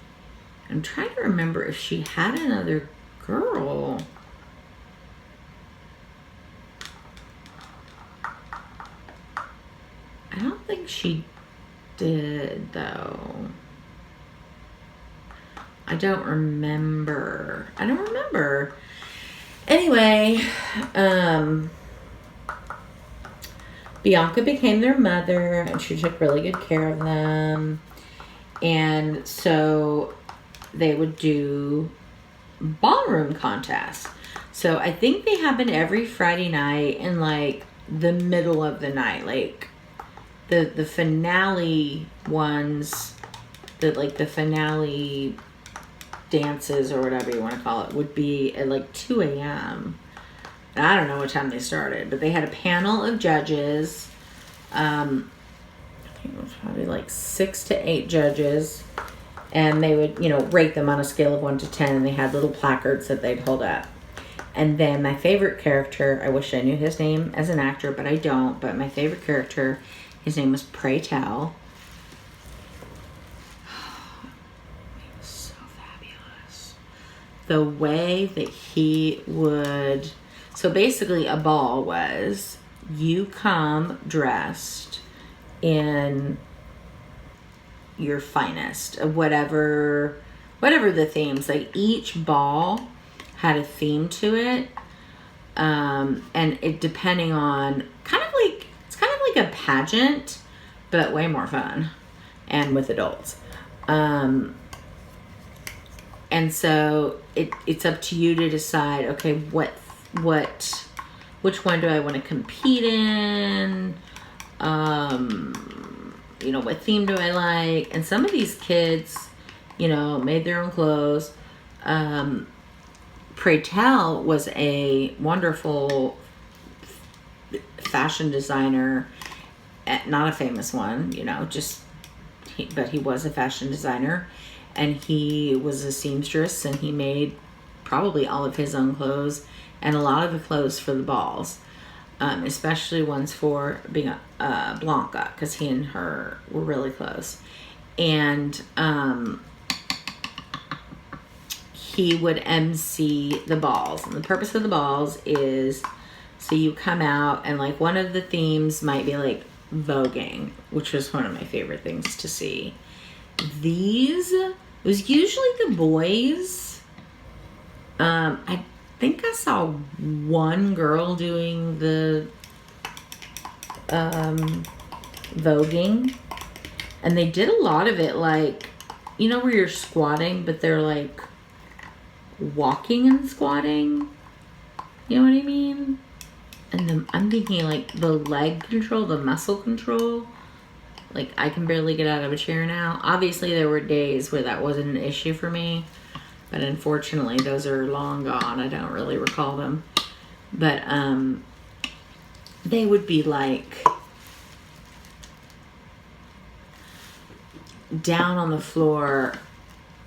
I'm trying to remember if she had another girl. I don't think she did, though. I don't remember. Anyway, Bianca became their mother, and she took really good care of them. And so they would do ballroom contests. So I think they happen every Friday night in, like, the middle of the night. Like, the finale ones, the finale dances, or whatever you want to call it, would be at, like, 2 a.m. And I don't know what time they started, but they had a panel of judges. I think it was probably like 6 to 8 judges. And they would, rate them on a scale of 1 to 10. And they had little placards that they'd hold up. And then my favorite character, I wish I knew his name as an actor, but I don't. But my favorite character, his name was Pray Tell. He was so fabulous. The way that he would... So basically a ball was, you come dressed in your finest, whatever the themes. Like, each ball had a theme to it, and it depending on it's kind of like a pageant, but way more fun and with adults. And so it's up to you to decide, okay, which one do I want to compete in? What theme do I like? And some of these kids, made their own clothes. Pray Tell was a wonderful fashion designer, not a famous one, but he was a fashion designer, and he was a seamstress, and he made probably all of his own clothes and a lot of the clothes for the balls, especially ones for being Blanca, because he and her were really close. And he would MC the balls. And the purpose of the balls is so you come out, and, like, one of the themes might be, like, voguing, which was one of my favorite things to see. It was usually the boys. I think I saw one girl doing the voguing, and they did a lot of it, like, where you're squatting, but they're, like, walking and squatting. You know what I mean? And then I'm thinking, like, the leg control, the muscle control. Like, I can barely get out of a chair now. Obviously, there were days where that wasn't an issue for me, but unfortunately, those are long gone. I don't really recall them. But they would be like down on the floor,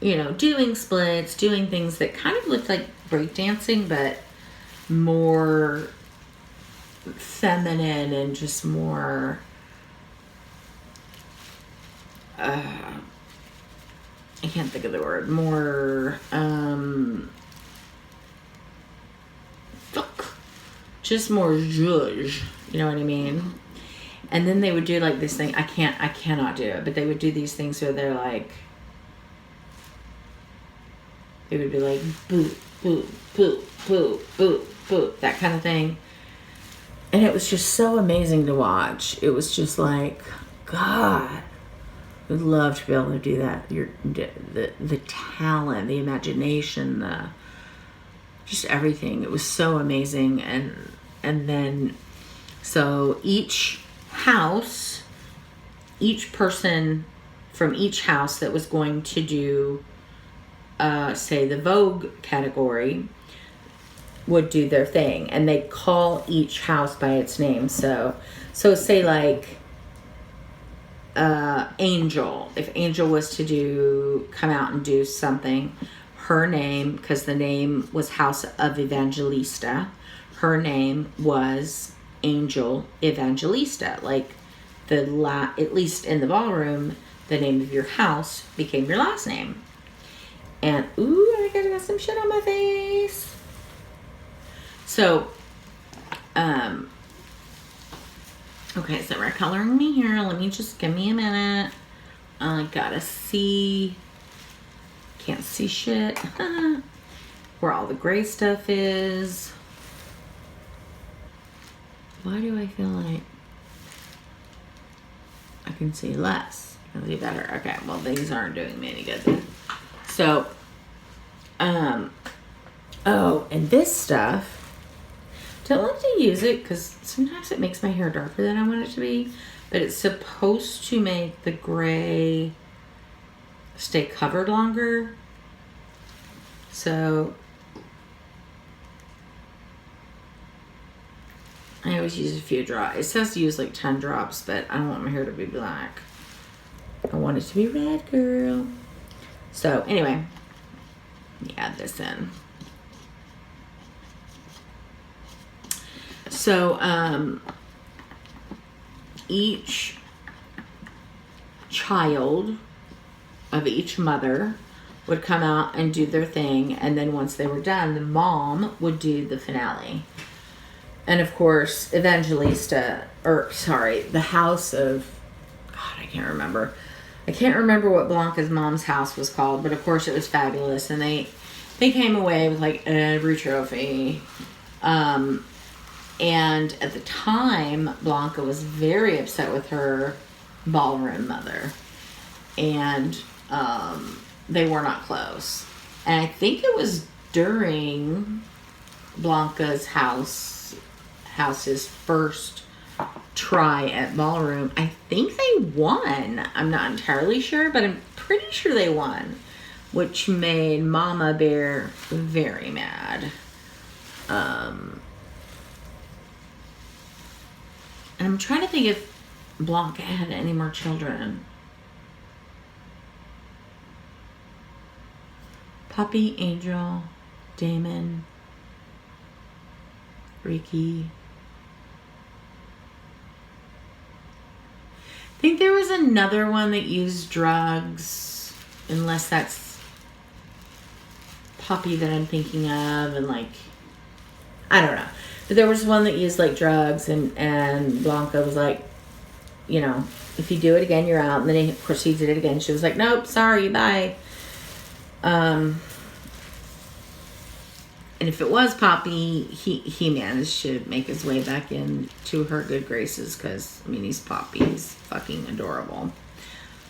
you know, doing splits, doing things that kind of looked like breakdancing, but more feminine and just more I can't think of the word, more just more zhuzh, you know what I mean? And then they would do like this thing, I cannot do it, but they would do these things where they're like, they would be like boop, boop, boop, boop, boop, boop, that kind of thing. And it was just so amazing to watch. It was just like, God, I would love to be able to do that. The talent, the imagination, just everything. It was so amazing. And then, so each house, each person from each house that was going to do, say, the Vogue category, would do their thing, and they call each house by its name. So say like Angel, if Angel was to come out and do something, her name, because the name was House of Evangelista, her name was Angel Evangelista. Like at least in the ballroom, the name of your house became your last name. And ooh, I got some shit on my face. So, okay, so we're coloring me here. Give me a minute. I gotta see. Can't see shit. Where all the gray stuff is. Why do I feel like I can see less? I can see better. Okay, well, these aren't doing me any good then. So, oh, and this stuff, don't like to use it because sometimes it makes my hair darker than I want it to be, but it's supposed to make the gray stay covered longer. So I always use a few drops. It says to use like 10 drops, but I don't want my hair to be black. I want it to be red, girl. So anyway, add this in. So, each child of each mother would come out and do their thing, and then once they were done, the mom would do the finale. And of course, the house of, God, I can't remember. I can't remember what Blanca's mom's house was called, but of course it was fabulous, and they came away with like every trophy. And at the time, Blanca was very upset with her ballroom mother. And they were not close. And I think it was during Blanca's house's first try at ballroom. I think they won. I'm not entirely sure, but I'm pretty sure they won. Which made Mama Bear very mad. And I'm trying to think if Blanca had any more children. Poppy, Angel, Damon, Ricky. I think there was another one that used drugs, unless that's Poppy that I'm thinking of, and like, I don't know. But there was one that used like drugs, and Blanca was like, you know, if you do it again, you're out. And then of course he did it again. She was like, nope, sorry, bye. And if it was Poppy, he managed to make his way back into her good graces, because, I mean, he's Poppy. He's fucking adorable. I'm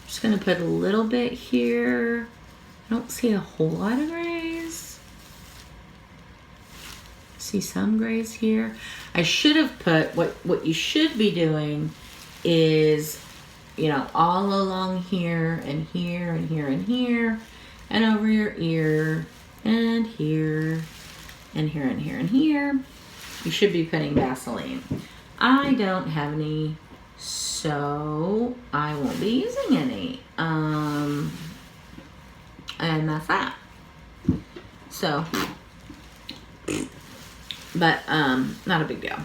just going to put a little bit here. I don't see a whole lot of grays. See some grays here. I should have put, what you should be doing is, you know, all along here and here and here and here and over your ear and here and here and here and here. You should be putting Vaseline. I don't have any, so I won't be using any. And that's that. So, but not a big deal.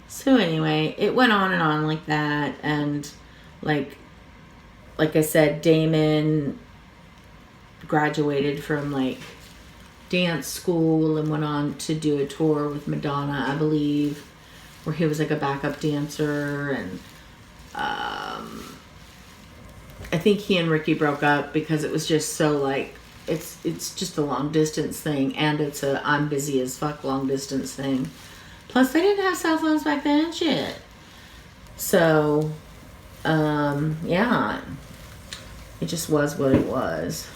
So anyway, it went on and on like that, and like I said, Damon graduated from like dance school and went on to do a tour with Madonna, I believe, where he was like a backup dancer, and I think he and Ricky broke up because it was just so like it's just a long distance thing, and it's a I'm busy as fuck long distance thing. Plus they didn't have cell phones back then and shit. So yeah, it just was what it was.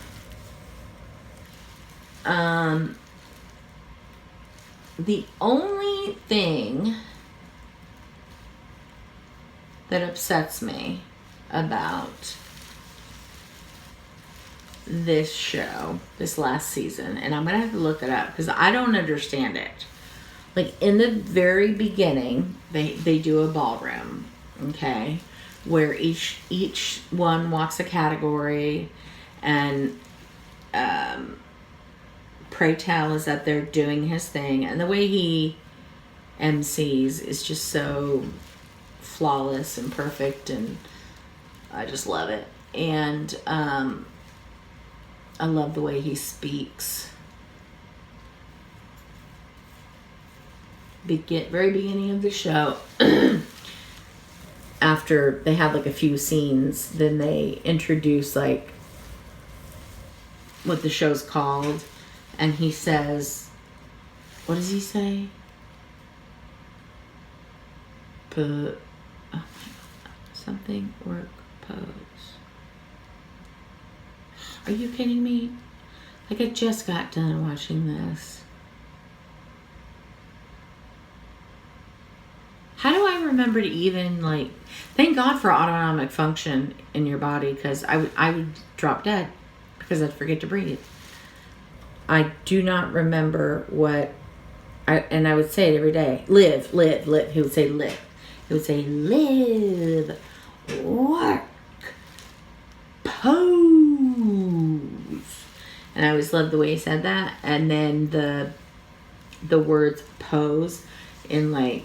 The only thing that upsets me about this show, this last season, and I'm gonna have to look it up because I don't understand it. Like in the very beginning, they do a ballroom, okay, where each one walks a category, and Pray Tell is up there doing his thing, and the way he MCs is just so flawless and perfect, and I just love it. And I love the way he speaks. Very beginning of the show, after they have like a few scenes, then they introduce like what the show's called, and he says, what does he say? Oh my God. Something, work, pose. Are you kidding me? Like I just got done watching this. How do I remember to even like, thank God for autonomic function in your body, because I would drop dead because I'd forget to breathe. I do not remember what and I would say it every day. Live, live, live. He would say live. He would say live, work, pose. And I always loved the way he said that. And then the words pose in like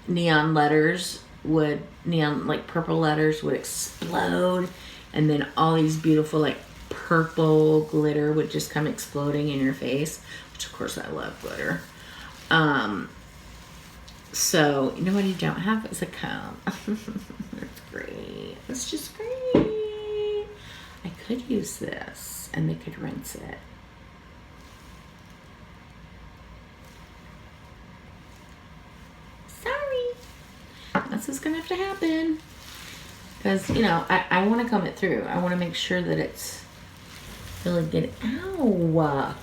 neon like purple letters would explode, and then all these beautiful like purple glitter would just come exploding in your face, which of course I love glitter. So you know what you don't have is a comb. It's great. It's just great. I could use this and they could rinse it. Sorry. That's what's gonna have to happen. Because, you know, I want to comb it through. I want to make sure that it's really good. Ow!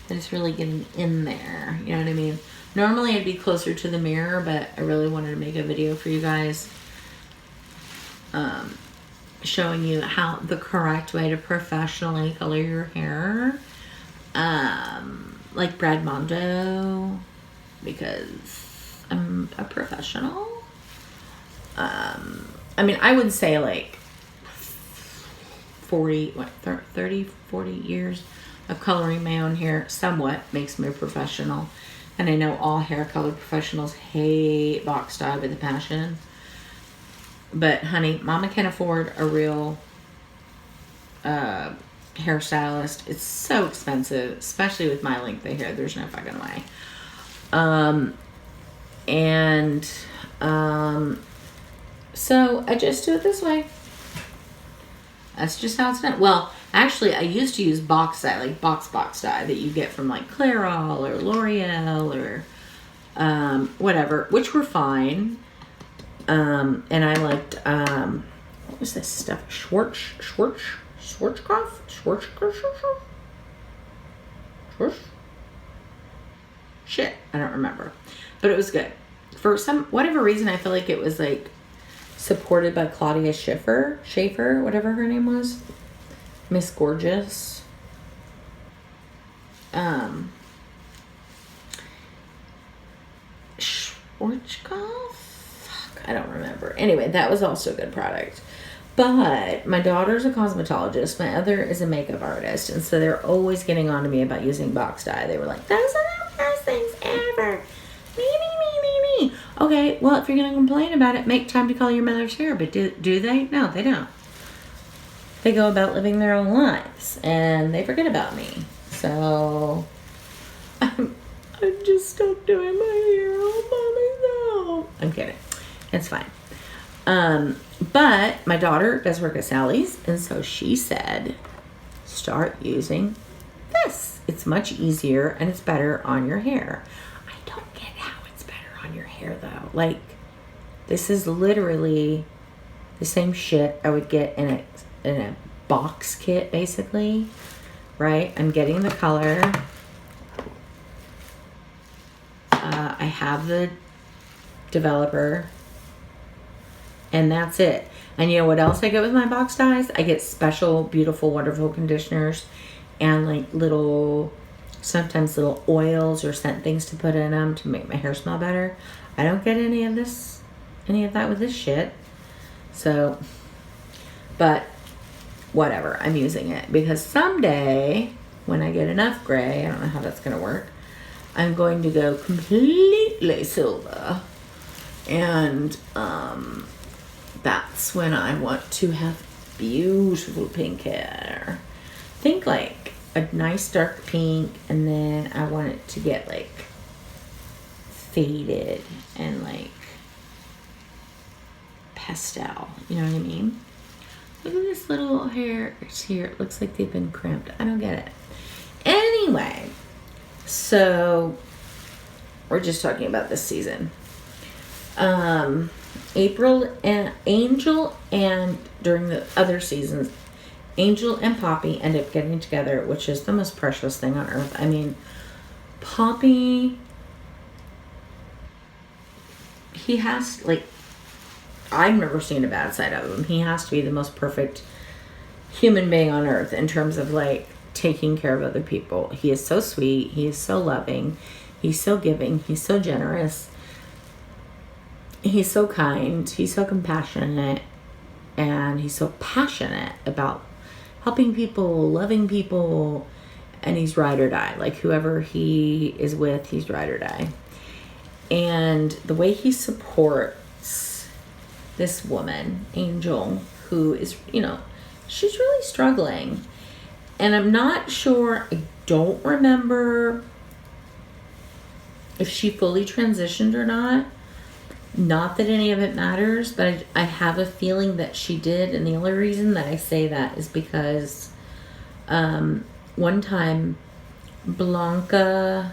That it's really getting in there. You know what I mean? Normally I'd be closer to the mirror, but I really wanted to make a video for you guys. Showing you how the correct way to professionally color your hair. Like Brad Mondo. Because I'm a professional. I mean, I would say like 40 years of coloring my own hair somewhat makes me a professional. And I know all hair color professionals hate box dye with a passion. But honey, mama can afford a real hairstylist. It's so expensive, especially with my length of hair. There's no fucking way. So I just do it this way. That's just how it's done. Well, actually, I used to use box dye, like box dye that you get from like Clairol or L'Oreal or whatever, which were fine. And I liked, what was this stuff? Schwarzkopf? Shit, I don't remember. But it was good. For whatever reason, I feel like it was like supported by Claudia Schiffer, whatever her name was. Miss Gorgeous. Schwarzkopf? Fuck, I don't remember. Anyway, that was also a good product. But my daughter's a cosmetologist. My other is a makeup artist. And so they're always getting on to me about using box dye. They were like, those are the worst things ever. Me. Okay, well, if you're going to complain about it, make time to color your mother's hair. But do they? No, they don't. They go about living their own lives. And they forget about me. So I just stopped doing my hair all by myself. I'm kidding. It's fine. But my daughter does work at Sally's, and so she said, start using this. It's much easier and it's better on your hair. I don't get how it's better on your hair though. Like, this is literally the same shit I would get in a box kit, basically. Right? I'm getting the color. I have the developer. And that's it. And you know what else I get with my box dyes? I get special, beautiful, wonderful conditioners and like sometimes little oils or scent things to put in them to make my hair smell better. I don't get any of that with this shit. So, but whatever, I'm using it because someday when I get enough gray, I don't know how that's going to work, I'm going to go completely silver. And, that's when I want to have beautiful pink hair. Think like a nice dark pink, and then I want it to get like faded and like pastel. You know what I mean? Look at this little hair here. It looks like they've been crimped. I don't get it. Anyway, so we're just talking about this season. April and Angel, and during the other seasons, Angel and Poppy end up getting together, which is the most precious thing on earth. I mean, Poppy, he has, like, I've never seen a bad side of him. He has to be the most perfect human being on earth in terms of, like, taking care of other people. He is so sweet. He is so loving. He's so giving. He's so generous. He's so kind, he's so compassionate, and he's so passionate about helping people, loving people, and he's ride or die. Like, whoever he is with, he's ride or die. And the way he supports this woman, Angel, who is, she's really struggling. And I'm not sure, I don't remember if she fully transitioned or not. Not that any of it matters, but I have a feeling that she did. And the only reason that I say that is because one time Blanca,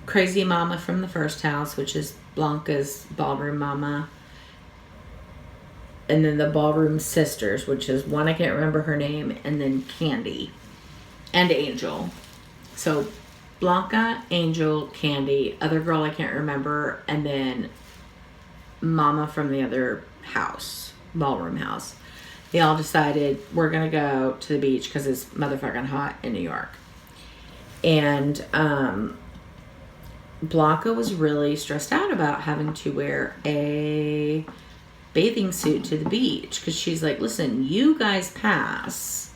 Crazy Mama from the first house, which is Blanca's ballroom mama, and then the ballroom sisters, which is one, I can't remember her name, and then Candy and Angel. So Blanca, Angel, Candy, other girl I can't remember, and then Mama from the other house, ballroom house. They all decided we're going to go to the beach because it's motherfucking hot in New York. And Blanca was really stressed out about having to wear a bathing suit to the beach because she's like, listen, you guys pass.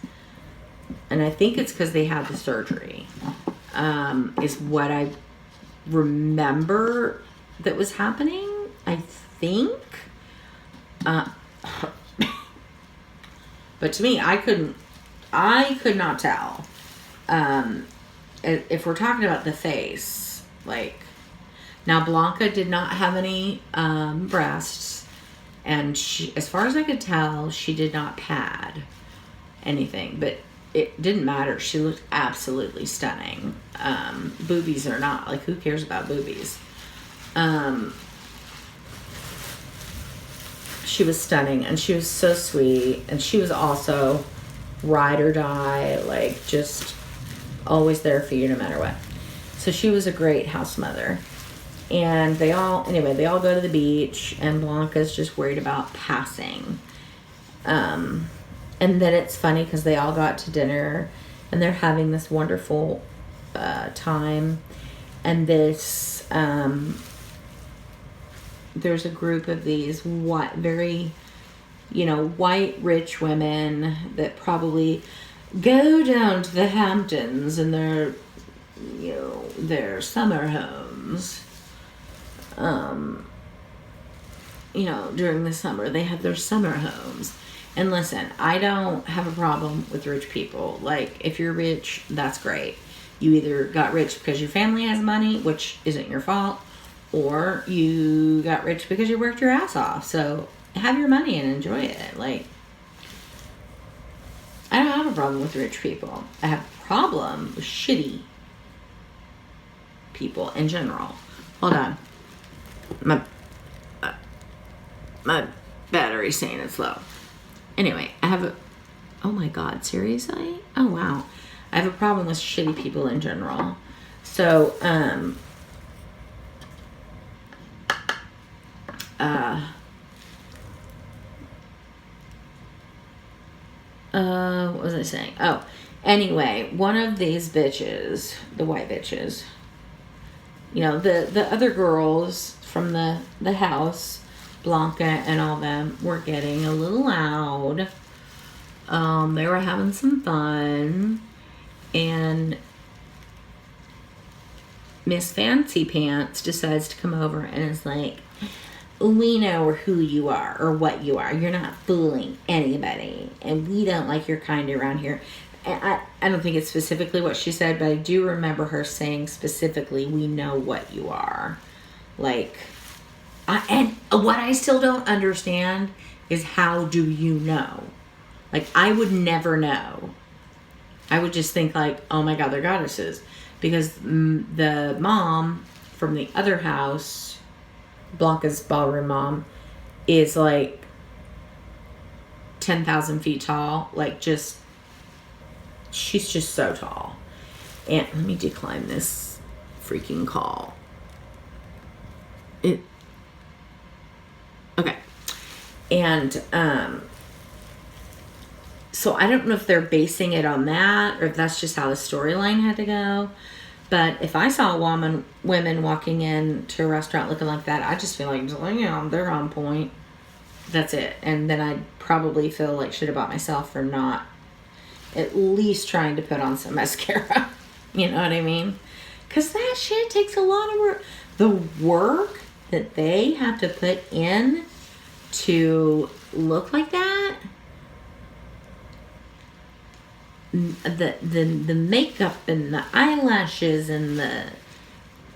And I think it's because they had the surgery. Is what I remember that was happening, I think. But to me, I could not tell. If we're talking about the face, like, now Blanca did not have any breasts, and she, as far as I could tell, she did not pad anything, but it didn't matter. She looked absolutely stunning. Boobies or not, like, who cares about boobies? She was stunning, and she was so sweet, and she was also ride or die, like, just always there for you no matter what. So she was a great house mother. And they all go to the beach, and Blanca's just worried about passing. And then it's funny because they all got to dinner, and they're having this wonderful time. And this, there's a group of these very, white rich women that probably go down to the Hamptons and their summer homes. During the summer, they have their summer homes. And listen, I don't have a problem with rich people. Like, if you're rich, that's great. You either got rich because your family has money, which isn't your fault, or you got rich because you worked your ass off. So have your money and enjoy it. Like, I don't have a problem with rich people. I have a problem with shitty people in general. Hold on. My battery's saying it's low. Anyway, oh my God, seriously? Oh wow. I have a problem with shitty people in general. So, what was I saying? Oh, anyway, one of these bitches, the white bitches, the other girls from the house, Blanca and all them, were getting a little loud. They were having some fun, and Miss Fancy Pants decides to come over and is like, we know who you are or what you are. You're not fooling anybody, and we don't like your kind around here. And I don't think it's specifically what she said, but I do remember her saying specifically, we know what you are. Like, and what I still don't understand is, how do you know? Like, I would never know. I would just think like, oh my God, they're goddesses. Because the mom from the other house, Blanca's ballroom mom, is like 10,000 feet tall. Like, she's just so tall. And let me decline this freaking call. Okay. And, so I don't know if they're basing it on that, or if that's just how the storyline had to go. But if I saw women walking into a restaurant looking like that, I just feel like, they're on point. That's it. And then I'd probably feel like shit about myself for not at least trying to put on some mascara. You know what I mean? Because that shit takes a lot of work. The work that they have to put in to look like that. The makeup and the eyelashes and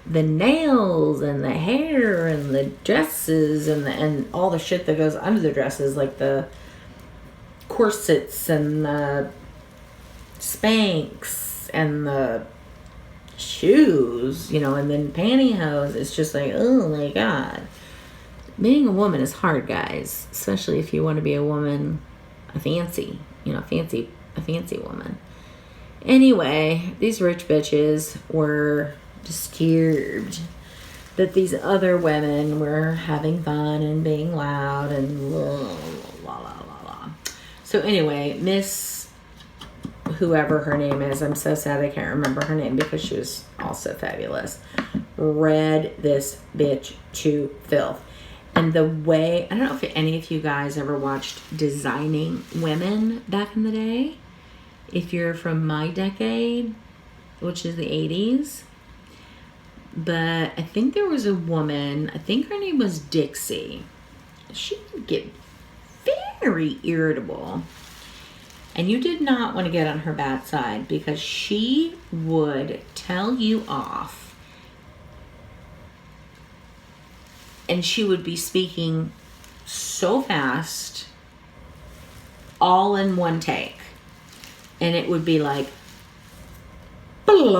the nails and the hair and the dresses and all the shit that goes under the dresses, like the corsets and the Spanx and the shoes, and then pantyhose. It's just like, oh my God. Being a woman is hard, guys, especially if you want to be a woman, a fancy woman. Anyway, these rich bitches were disturbed that these other women were having fun and being loud and la la la la. So anyway, Miss whoever her name is, I'm so sad I can't remember her name because she was also fabulous, read this bitch to filth. And the way, I don't know if any of you guys ever watched Designing Women back in the day. If you're from my decade, which is the 80s. But I think there was a woman, I think her name was Dixie. She would get very irritable. And you did not want to get on her bad side because she would tell you off. And she would be speaking so fast, all in one take. And it would be like, you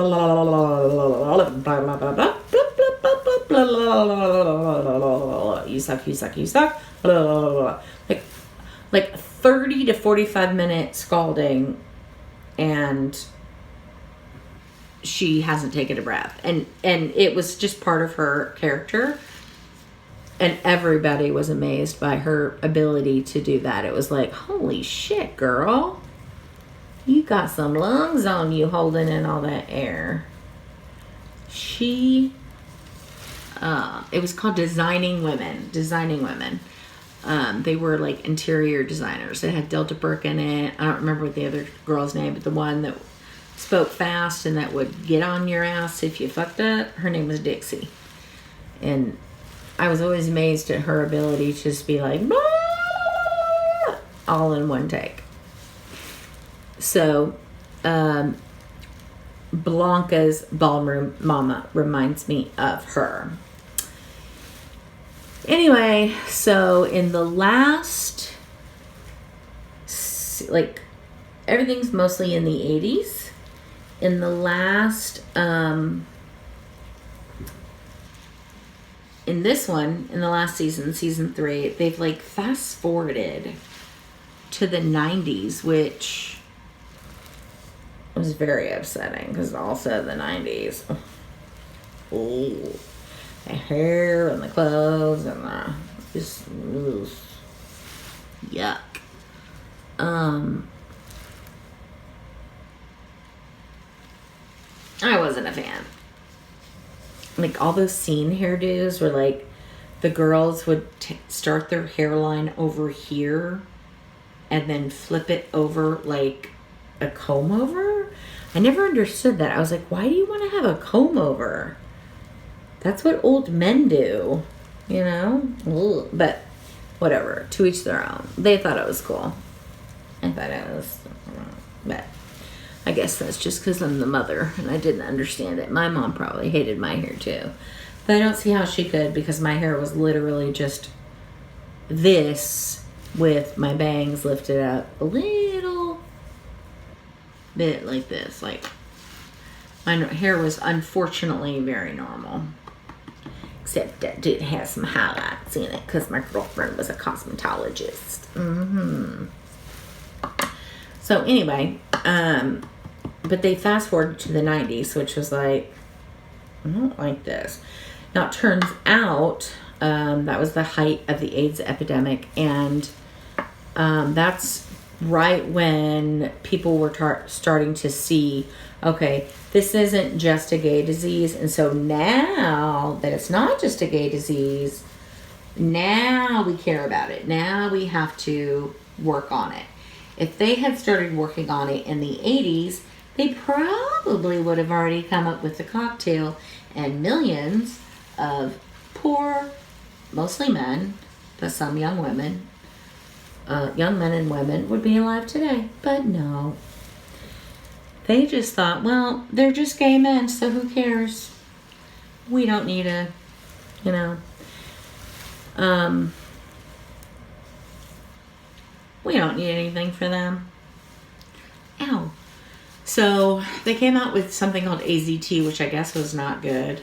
suck. Like 30 to 45 minute scalding, and she hasn't taken a breath. And it was just part of her character. And everybody was amazed by her ability to do that. It was like, holy shit, girl. You got some lungs on you holding in all that air. It was called Designing Women. They were like interior designers. It had Delta Burke in it. I don't remember what the other girl's name, but the one that spoke fast and that would get on your ass if you fucked up, her name was Dixie. And I was always amazed at her ability to just be like, "Bah!" all in one take. So, Blanca's ballroom mama reminds me of her. Anyway, so in the last, like, everything's mostly in the 80s. In the last, in this one, in the last season, season 3, they've like fast forwarded to the 90s, which was very upsetting because also the 90s. Oh, the hair and the clothes and the just yuck. I wasn't a fan. Like all those scene hairdos where like the girls would start their hairline over here and then flip it over like a comb over. I never understood that. I was like, why do you want to have a comb over? That's what old men do, you know? Ugh. But whatever, to each their own. They thought it was cool. I thought it was, but I guess that's just because I'm the mother and I didn't understand it. My mom probably hated my hair too. But I don't see how she could because my hair was literally just this with my bangs lifted up a little bit like this. Like, my hair was unfortunately very normal. Except that did have some highlights in it because my girlfriend was a cosmetologist. So anyway, but they fast forwarded to the 90s, which was like, I don't like this. Now it turns out that was the height of the AIDS epidemic, and that's right when people were starting to see, okay, this isn't just a gay disease. And so now that it's not just a gay disease, now we care about it. Now we have to work on it. If they had started working on it in the 80s, they probably would have already come up with the cocktail, and millions of poor, mostly men, but some young women, young men and women would be alive today. But no. They just thought, well, they're just gay men, so who cares? We don't need a, you know, we don't need anything for them. Ow. So they came out with something called AZT, which I guess was not good.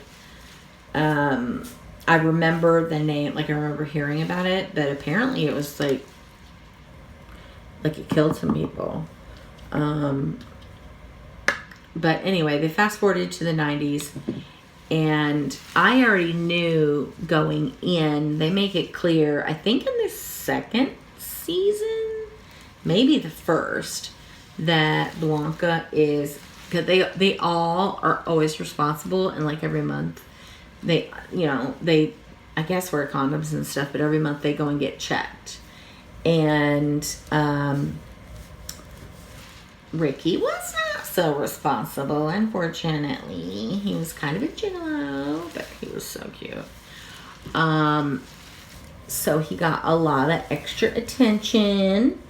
I remember the name, like I remember hearing about it, but apparently it was like it killed some people. But anyway, they fast forwarded to the 90s, and I already knew going in, they make it clear, I think in the second season, maybe the first, that Blanca is, because they all are always responsible, and like every month, they, you know, they, I guess wear condoms and stuff, but every month they go and get checked. And Ricky was not so responsible, unfortunately. He was kind of a gigolo, but he was so cute. So he got a lot of extra attention,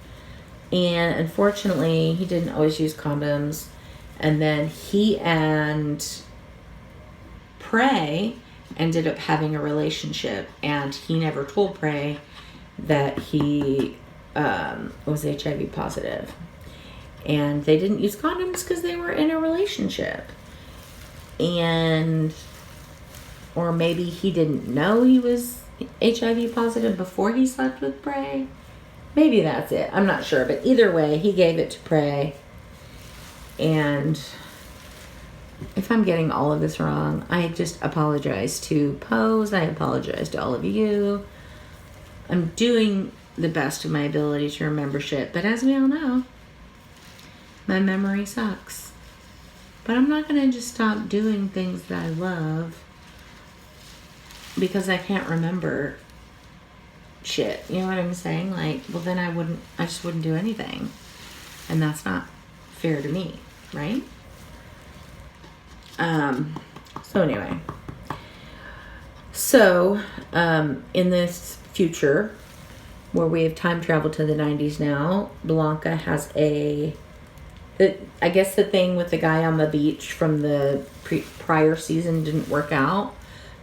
and unfortunately he didn't always use condoms. And then he and Prey ended up having a relationship, and he never told Prey that he was HIV positive. And they didn't use condoms because they were in a relationship. And, or maybe he didn't know he was HIV positive before he slept with Prey. Maybe that's it. I'm not sure. But either way, he gave it to Prey. And if I'm getting all of this wrong, I just apologize to Pose. I apologize to all of you. I'm doing the best of my ability to remember shit. But as we all know, My memory sucks. But I'm not going to just stop doing things that I love because I can't remember shit. You know what I'm saying? Like, well, then I just wouldn't do anything. And that's not fair to me, right? So anyway. So, in this future, where we have time travel to the 90s now, Blanca has I guess the thing with the guy on the beach from the prior season didn't work out,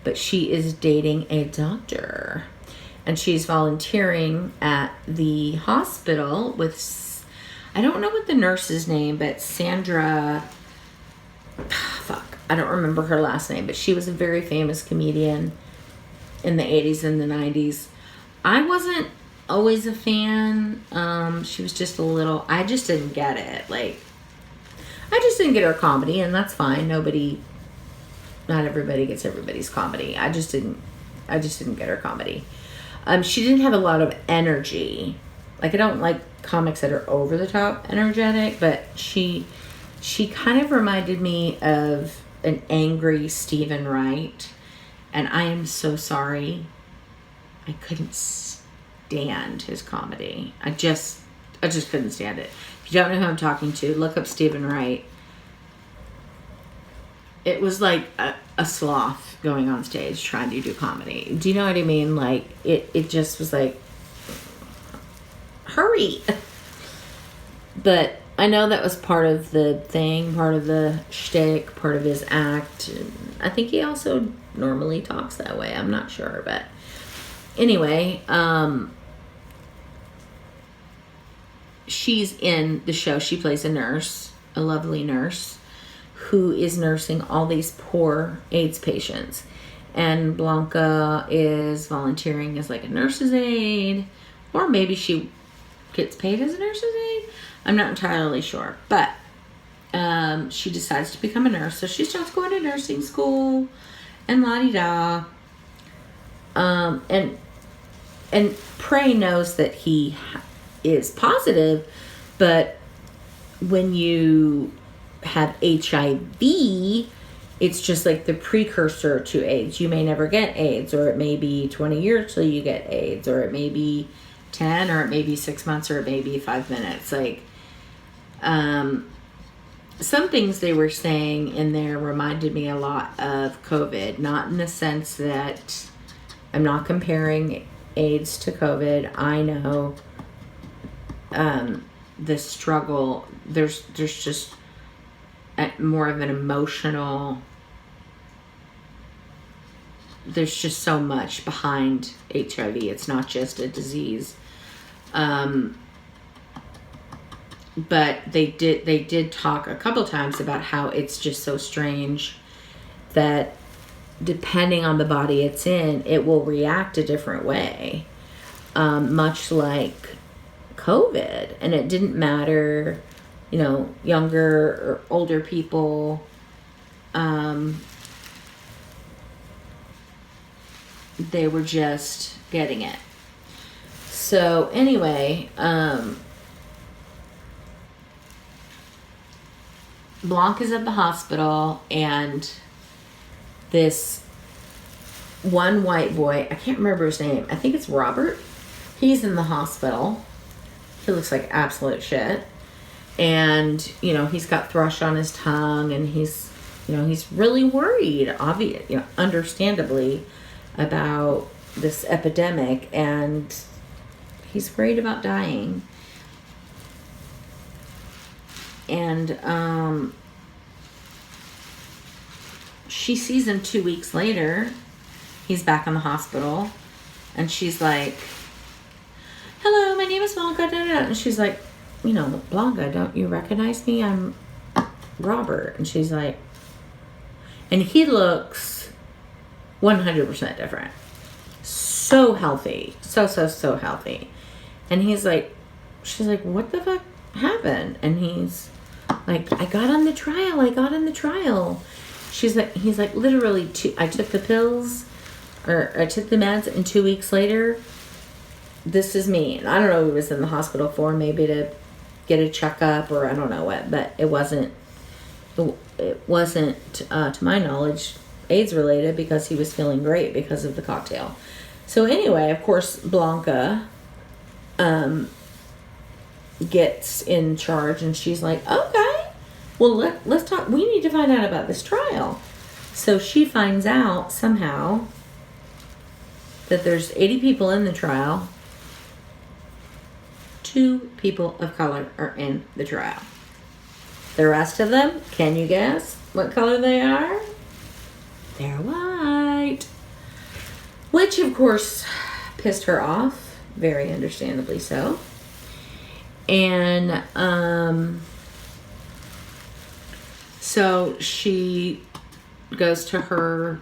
but she is dating a doctor. And she's volunteering at the hospital with, I don't know what the nurse's name, but Sandra, I don't remember her last name, but she was a very famous comedian in the 80s and the 90s. I wasn't always a fan. She was just I just didn't get it. Like, I just didn't get her comedy, and that's fine. Not everybody gets everybody's comedy. I just didn't get her comedy. She didn't have a lot of energy. Like, I don't like comics that are over the top energetic, but she kind of reminded me of an angry Stephen Wright. And I am so sorry. I couldn't stand his comedy. I just couldn't stand it. If you don't know who I'm talking to, look up Stephen Wright. It was like a sloth going on stage trying to do comedy. Do you know what I mean? Like, it just was like, hurry. But I know that was part of the thing, part of the shtick, part of his act. I think he also normally talks that way. I'm not sure, but anyway, she's in the show. She plays a nurse, a lovely nurse, who is nursing all these poor AIDS patients. And Blanca is volunteering as like a nurse's aide, or maybe she gets paid as a nurse's aide. I'm not entirely sure, but she decides to become a nurse. So she starts going to nursing school and la-di-da. And Prey knows that he is positive, but when you have HIV, it's just like the precursor to AIDS. You may never get AIDS, or it may be 20 years till you get AIDS, or it may be 10, or it may be 6 months, or it may be 5 minutes. Like, some things they were saying in there reminded me a lot of COVID, not in the sense that I'm not comparing AIDS to COVID. I know the struggle, there's just more of an emotional, there's just so much behind HIV. It's not just a disease. But they did talk a couple times about how it's just so strange that depending on the body it's in, it will react a different way, much like COVID. And it didn't matter, younger or older people. They were just getting it. So anyway, Blanc is at the hospital, and this one white boy, I can't remember his name, I think it's Robert, he's in the hospital. He looks like absolute shit. And, he's got thrush on his tongue, and he's really worried, understandably, about this epidemic, and he's worried about dying. And she sees him 2 weeks later. He's back in the hospital, and she's like, "Hello, my name is Blanca." And she's like, "Blanca, don't you recognize me? I'm Robert." And she's like, and he looks 100% different. So healthy. So healthy. And she's like, "What the fuck happened?" And he's like, I got on the trial. He's like, literally, I took the pills, or I took the meds, and 2 weeks later, this is me. And I don't know what he was in the hospital for, maybe to get a checkup or I don't know what, but it wasn't to my knowledge AIDS related because he was feeling great because of the cocktail. So anyway, of course, Blanca gets in charge and she's like, okay, well, let's talk. We need to find out about this trial. So she finds out somehow that there's 80 people in the trial. 2 people of color are in the trial. The rest of them, can you guess what color they are? They're white. Which, of course, pissed her off. Very understandably so. And so she goes to her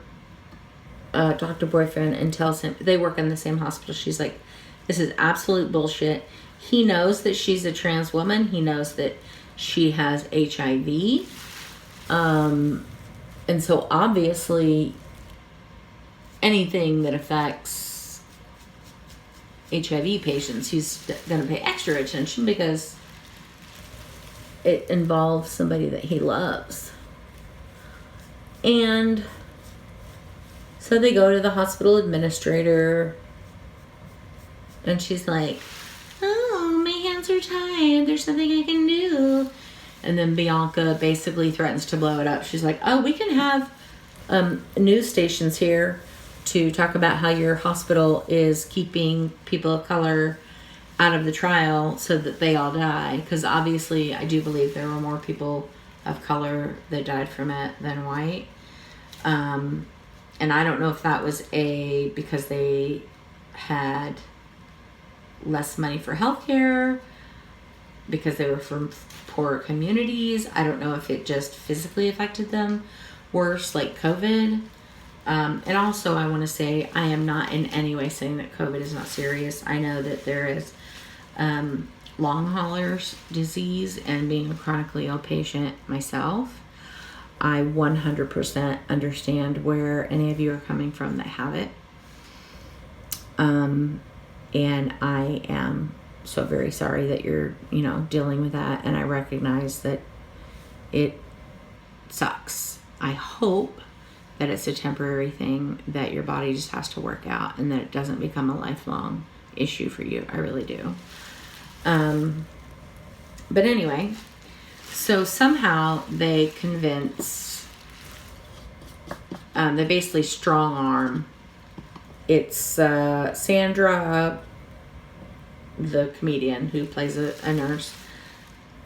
doctor boyfriend and tells him, they work in the same hospital. She's like, this is absolute bullshit. He knows that she's a trans woman. He knows that she has HIV. And so obviously anything that affects HIV patients, he's going to pay extra attention because it involves somebody that he loves. And so they go to the hospital administrator and she's like, oh, my hands are tied. There's nothing I can do. And then Bianca basically threatens to blow it up. She's like, oh, we can have news stations here to talk about how your hospital is keeping people of color out of the trial so that they all die. Because obviously I do believe there were more people of color that died from it than white. And I don't know if that was because they had less money for healthcare, because they were from poorer communities. I don't know if it just physically affected them worse, like COVID. And also I want to say I am not in any way saying that COVID is not serious. I know that there is long haulers disease, and being a chronically ill patient myself, I 100% understand where any of you are coming from that have it. And I am so very sorry that you're, dealing with that. And I recognize that it sucks. I hope that it's a temporary thing that your body just has to work out and that it doesn't become a lifelong issue for you. I really do. But anyway, so somehow they convince, they basically strong arm. It's Sandra, the comedian who plays a nurse,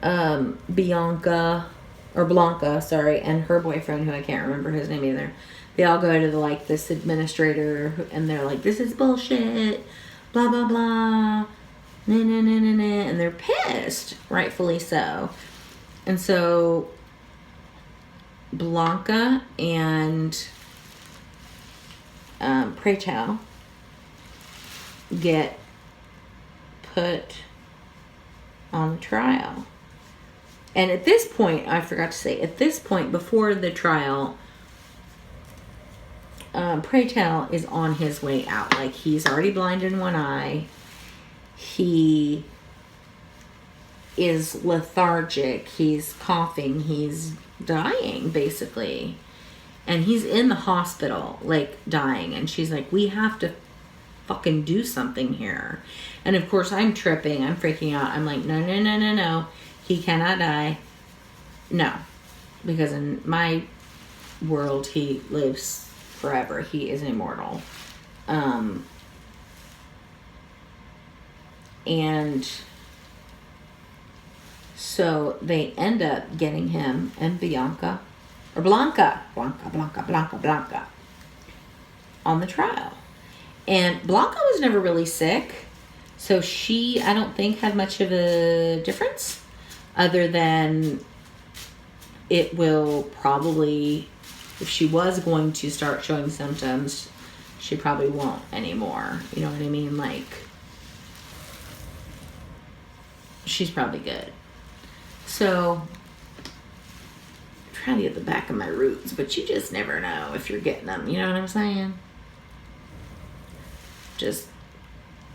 Blanca, and her boyfriend, who I can't remember his name either. They all go to this administrator, and they're like, this is bullshit, blah, blah, blah, and they're pissed, rightfully so. And so Blanca and Pray Tell get put on the trial. And at this point, I forgot to say, before the trial, Pray Tell is on his way out. Like, he's already blind in one eye. He is lethargic. He's coughing. He's dying, basically. And he's in the hospital, dying. And she's like, we have to fucking do something here. And of course, I'm tripping. I'm freaking out. I'm like, no. He cannot die. No. Because in my world, he lives forever. He is immortal. And so they end up getting him and Blanca on the trial. And Blanca was never really sick, so she, I don't think, had much of a difference, other than it will probably, if she was going to start showing symptoms, she probably won't anymore. You know what I mean? She's probably good. So, I'm trying to get the back of my roots, but you just never know if you're getting them. You know what I'm saying? Just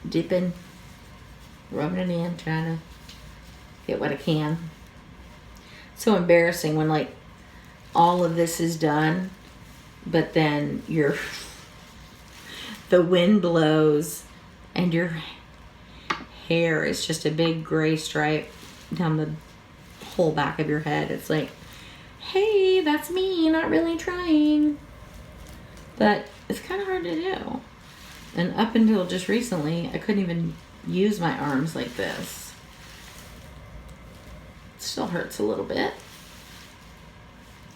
dipping, rubbing it in, trying to get what I can. So embarrassing when like all of this is done, but then the wind blows and your hair is just a big gray stripe down the whole back of your head. It's like, hey, that's me, not really trying. But it's kind of hard to do. And up until just recently, I couldn't even use my arms like this. It still hurts a little bit.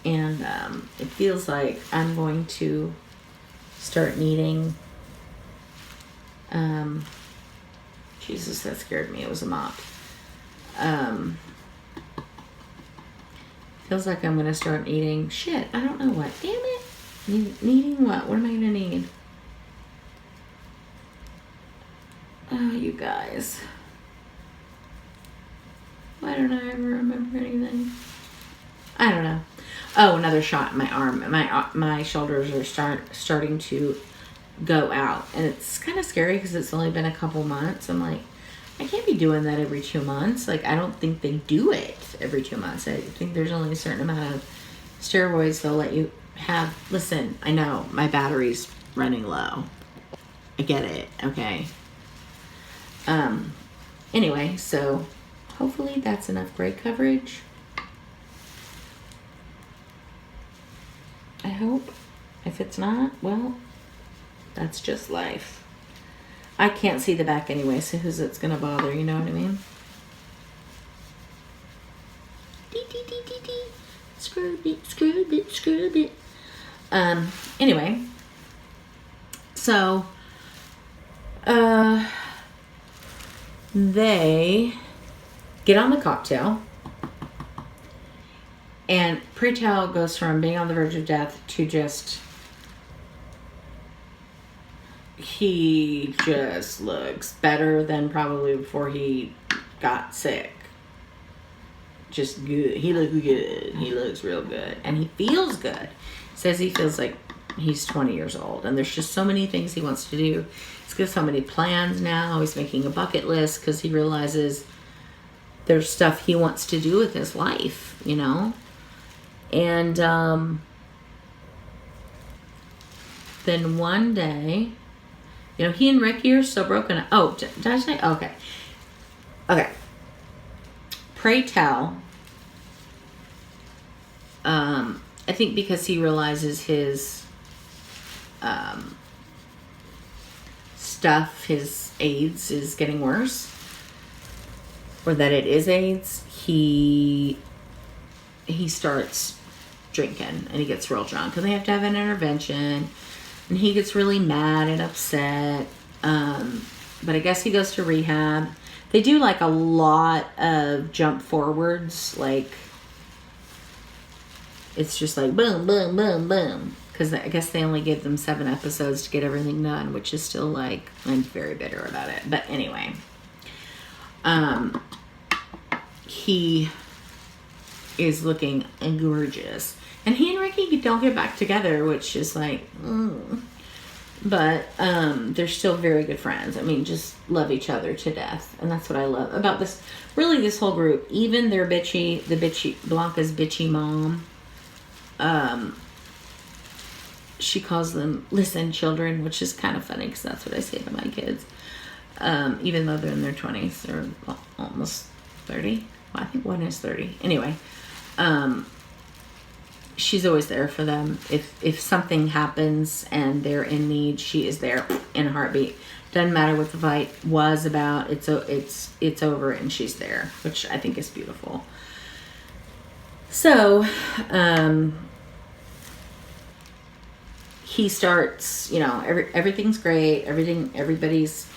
And it feels like I'm going to start needing... Jesus, that scared me. It was a mop. Feels like I'm going to start needing... Shit, I don't know what. Damn it. Needing what? What am I going to need? Oh, you guys. Why don't I ever remember anything? I don't know. Oh, another shot in my arm. My shoulders are starting to go out. And it's kind of scary because it's only been a couple months. I'm like, I can't be doing that every 2 months. Like, I don't think they do it every 2 months. I think there's only a certain amount of steroids they'll let you have. Listen, I know my battery's running low. I get it. Okay. Anyway, so hopefully that's enough gray coverage. I hope. If it's not, well, that's just life. I can't see the back anyway, so who's it's gonna bother, you know what I mean? Scrub it, scrub it, scrub it. Anyway, so they get on the cocktail, and Pretel goes from being on the verge of death to just, he just looks better than probably before he got sick. Just good. He looks good. He looks real good. And he feels good. Says he feels like he's 20 years old. And there's just so many things he wants to do. He's got so many plans now. He's making a bucket list because he realizes there's stuff he wants to do with his life, you know? And then one day, you know, he and Ricky are so broken up. Oh, did I say? Okay. Okay. Pray tell. I think because he realizes his stuff, his AIDS is getting worse, or that it is AIDS, he starts drinking and he gets real drunk and they have to have an intervention and he gets really mad and upset. But I guess he goes to rehab. They do like a lot of jump forwards, like it's just like boom, boom, boom, boom. Because I guess they only give them 7 episodes to get everything done, which is still like, I'm very bitter about it. But anyway, he is looking gorgeous. And he and Ricky don't get back together, which is like, but they're still very good friends. I mean, just love each other to death. And that's what I love about this, really this whole group. Even their Blanca's bitchy mom, she calls them listen children, which is kind of funny because that's what I say to my kids. Even though they're in their 20s or almost 30. Well, I think one is 30. Anyway, she's always there for them. If something happens and they're in need, she is there in a heartbeat. Doesn't matter what the fight was about. It's over and she's there, which I think is beautiful. So, he starts, you know, everything's great. Everybody's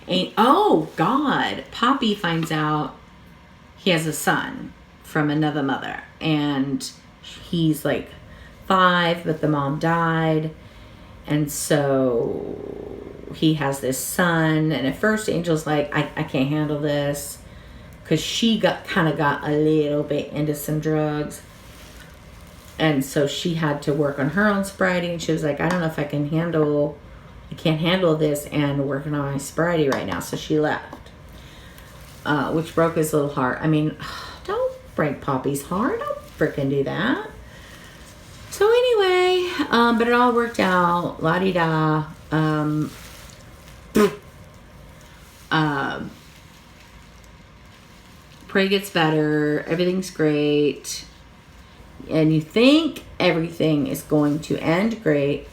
ain't. Oh God! Poppy finds out he has a son from another mother, and he's like 5, but the mom died, and so he has this son. And at first, Angel's like, I can't handle this, because she got a little bit into some drugs. And so she had to work on her own sobriety. And she was like, I don't know if I can't handle this and working on my sobriety right now. So she left. which broke his little heart. I mean, don't break Poppy's heart. Don't frickin' do that. So anyway, but it all worked out. La-di-da. Prey gets better. Everything's great. And you think everything is going to end great.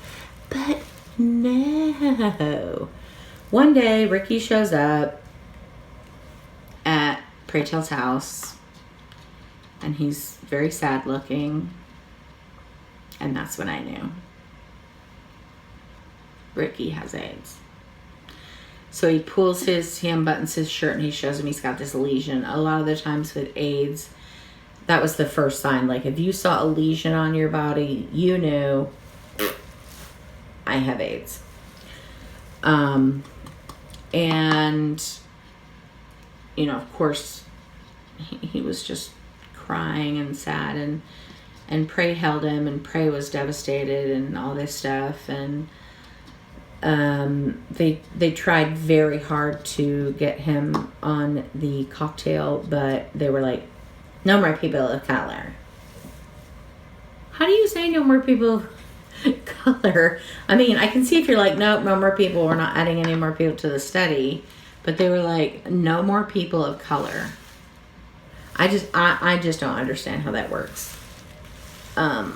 But no. One day, Ricky shows up at Pray Tell's house. And he's very sad looking. And that's when I knew. Ricky has AIDS. So he unbuttons his shirt and he shows him he's got this lesion. A lot of the times with AIDS, that was the first sign. Like if you saw a lesion on your body, you knew I have AIDS. And, you know, of course, he was just crying and sad, and Prey held him, and Prey was devastated and all this stuff. And they tried very hard to get him on the cocktail, but they were like, no more people of color. How do you say no more people of color? I mean, I can see if you're like, nope, no more people, we're not adding any more people to the study. But they were like, no more people of color. I just don't understand how that works. I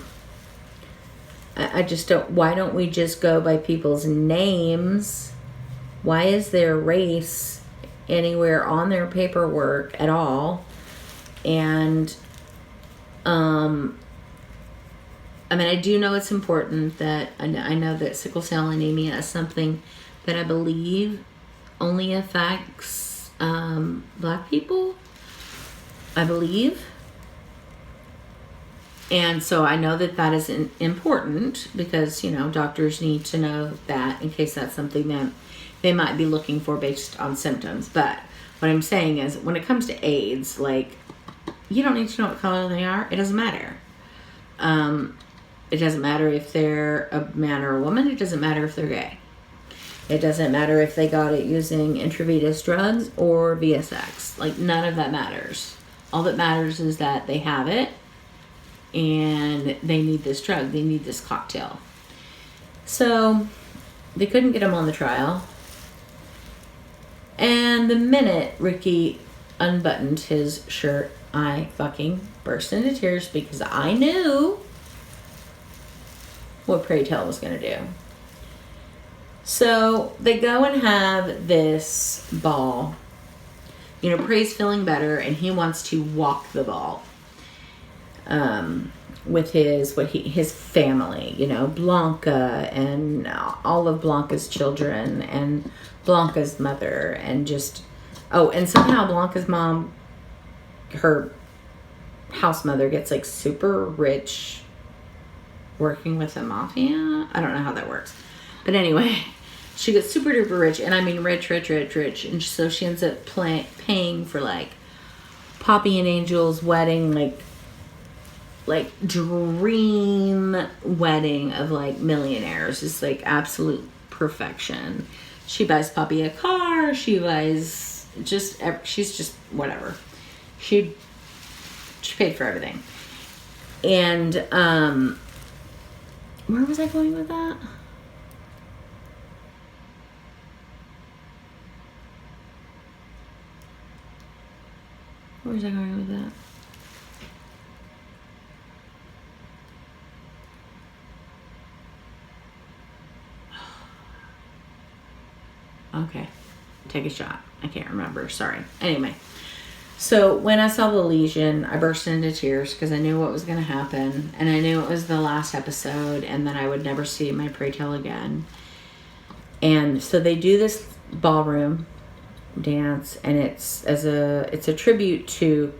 just don't. Why don't we just go by people's names? Why is their race anywhere on their paperwork at all? And I mean, I do know it's important that I know that sickle cell anemia is something that I believe only affects Black people. I believe. And so I know that that is important because, you know, doctors need to know that in case that's something that they might be looking for based on symptoms. But what I'm saying is when it comes to AIDS, like, you don't need to know what color they are. It doesn't matter. It doesn't matter if they're a man or a woman. It doesn't matter if they're gay. It doesn't matter if they got it using intravenous drugs or via sex. Like, none of that matters. All that matters is that they have it and they need this drug. They need this cocktail. So they couldn't get him on the trial. And the minute Ricky unbuttoned his shirt, I fucking burst into tears because I knew what Pray Tell was going to do. So they go and have this ball. You know, Pray's feeling better and he wants to walk the ball with his family, you know, Blanca and all of Blanca's children and Blanca's mother, and just, and somehow Blanca's mom, her house mother, gets like super rich working with the mafia. I don't know how that works. But anyway, she gets super duper rich, and I mean rich. And so she ends up paying for like Poppy and Angel's wedding, like dream wedding of like millionaires. It's like absolute perfection. She buys Poppy a car. She buys she's just whatever. She paid for everything. And where was I going with that? Where was I going with that? Okay, take a shot. I can't remember. Sorry. Anyway, so when I saw the lesion, I burst into tears because I knew what was going to happen, and I knew it was the last episode, and then I would never see my Pray Tell again. And so they do this ballroom dance, and it's a tribute to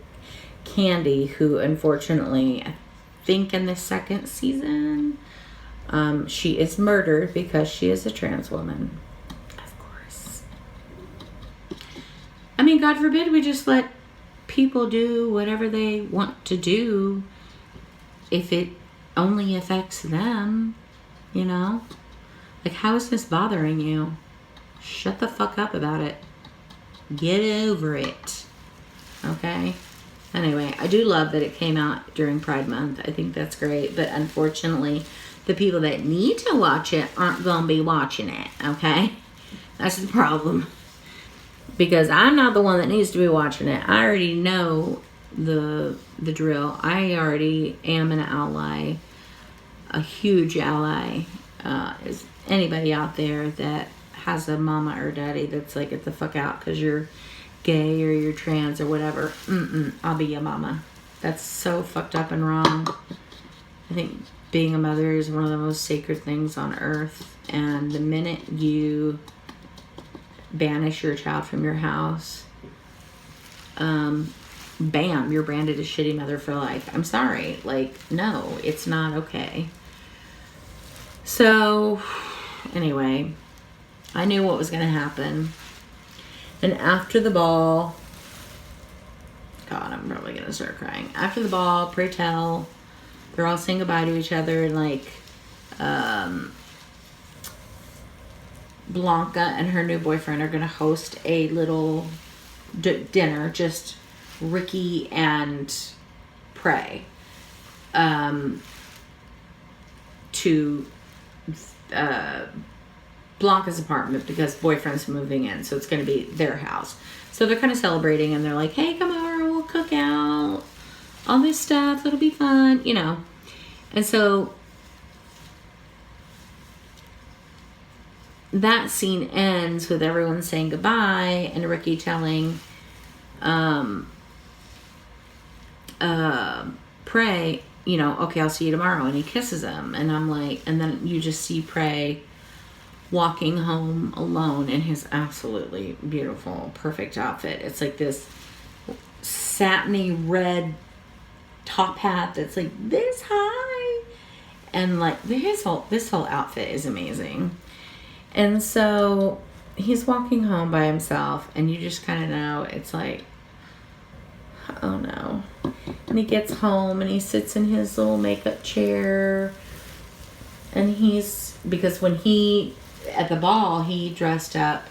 Candy, who unfortunately, I think in the second season, she is murdered because she is a trans woman. I mean, God forbid we just let people do whatever they want to do if it only affects them, you know? Like, how is this bothering you? Shut the fuck up about it. Get over it. Okay? Anyway, I do love that it came out during Pride Month. I think that's great. But unfortunately, the people that need to watch it aren't going to be watching it. Okay? That's the problem. Because I'm not the one that needs to be watching it. I already know the drill. I already am an ally. A huge ally. Is anybody out there that has a mama or daddy that's like, get the fuck out because you're gay or you're trans or whatever. I'll be your mama. That's so fucked up and wrong. I think being a mother is one of the most sacred things on earth. And the minute you banish your child from your house, bam, you're branded a shitty mother for life. I'm sorry. Like, no, it's not okay. So, anyway, I knew what was going to happen. And after the ball, God, I'm probably going to start crying. After the ball, pray tell, they're all saying goodbye to each other. And like, Blanca and her new boyfriend are going to host a little dinner, just Ricky and Prey, to Blanca's apartment because boyfriend's moving in, so it's going to be their house. So they're kind of celebrating, and they're like, hey, come over, we'll cook out all this stuff, it'll be fun, you know. And so that scene ends with everyone saying goodbye and Ricky telling Prey, you know, okay, I'll see you tomorrow, and he kisses him. And I'm like, and then you just see Prey walking home alone in his absolutely beautiful, perfect outfit. It's like this satiny red top hat that's like this high, and like this whole outfit is amazing. And so he's walking home by himself, and you just kind of know it's like, oh no. And he gets home and he sits in his little makeup chair, and because when he at the ball, he dressed up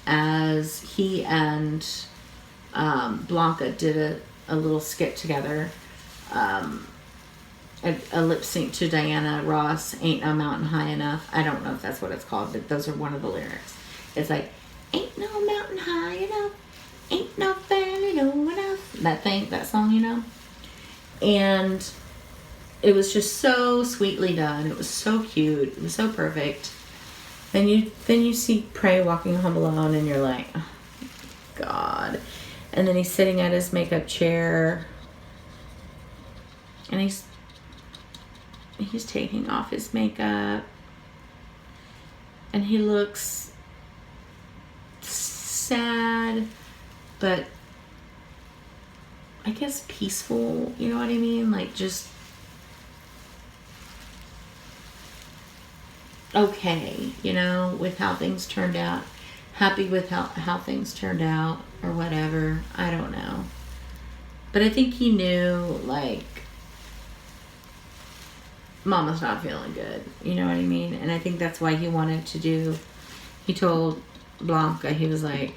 as he and Blanca did a little skit together, a lip sync to Diana Ross, Ain't No Mountain High Enough. I don't know if that's what it's called, but those are one of the lyrics. It's like, ain't no mountain high enough, ain't no valley low enough. That song, you know? And it was just so sweetly done. It was so cute. It was so perfect. Then you see Prey walking home alone, and you're like, oh, God. And then he's sitting at his makeup chair, and he's taking off his makeup, and he looks sad, but I guess peaceful, you know what I mean? Like, just okay, you know, with how things turned out. Happy with how things turned out, or whatever. I don't know. But I think he knew, like, Mama's not feeling good. You know what I mean? And I think that's why he wanted to do... He told Blanca, he was like,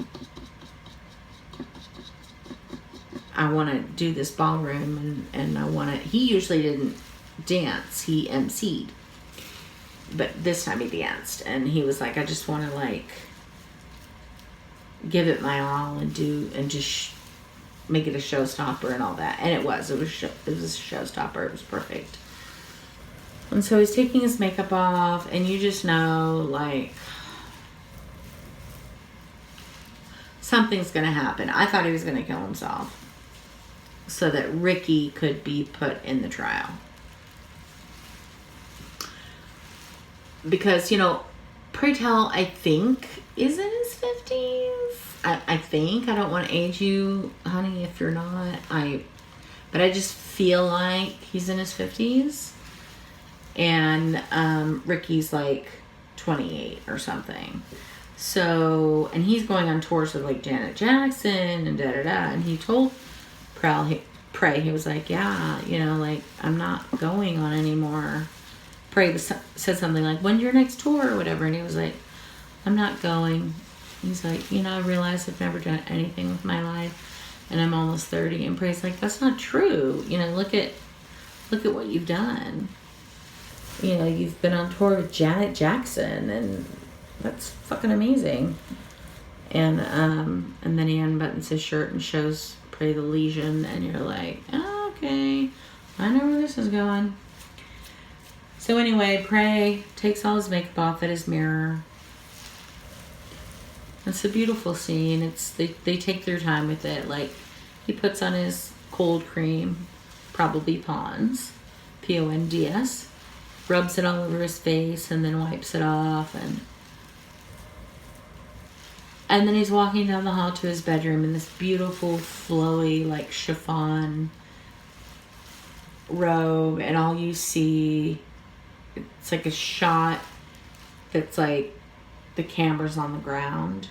I want to do this ballroom, and I want to... He usually didn't dance. He emceed. But this time he danced. And he was like, I just want to, like, give it my all and just make it a showstopper and all that. And it was. It was a showstopper. It was perfect. And so he's taking his makeup off, and you just know, like, something's going to happen. I thought he was going to kill himself so that Ricky could be put in the trial. Because, you know, Pray Tell, I think, is in his 50s. I think. I don't want to age you, honey, if you're not. But I just feel like he's in his 50s. And Ricky's like 28 or something. So, and he's going on tours with like Janet Jackson and da-da-da. And he told Prey, he was like, yeah, you know, like, I'm not going on anymore. Prey said something like, when's your next tour or whatever? And he was like, I'm not going. He's like, you know, I realize I've never done anything with my life and I'm almost 30. And Pray's like, that's not true. You know, look at what you've done. You know, you've been on tour with Janet Jackson, and that's fucking amazing. And then he unbuttons his shirt and shows Pray the lesion, and you're like, oh, okay, I know where this is going. So anyway, Pray takes all his makeup off at his mirror. It's a beautiful scene. They take their time with it. Like, he puts on his cold cream, probably Pond's, Ponds, rubs it all over his face, and then wipes it off, and then he's walking down the hall to his bedroom in this beautiful, flowy, like chiffon robe, and all you see, it's like a shot that's like the camera's on the ground,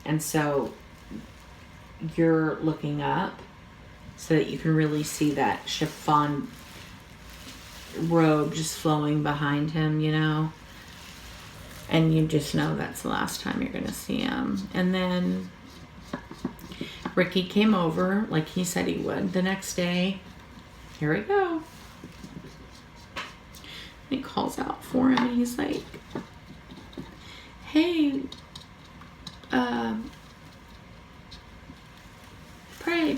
and so you're looking up so that you can really see that chiffon robe just flowing behind him, you know, and you just know that's the last time you're gonna see him. And then Ricky came over like he said he would the next day. Here we go. He calls out for him, and he's like, hey,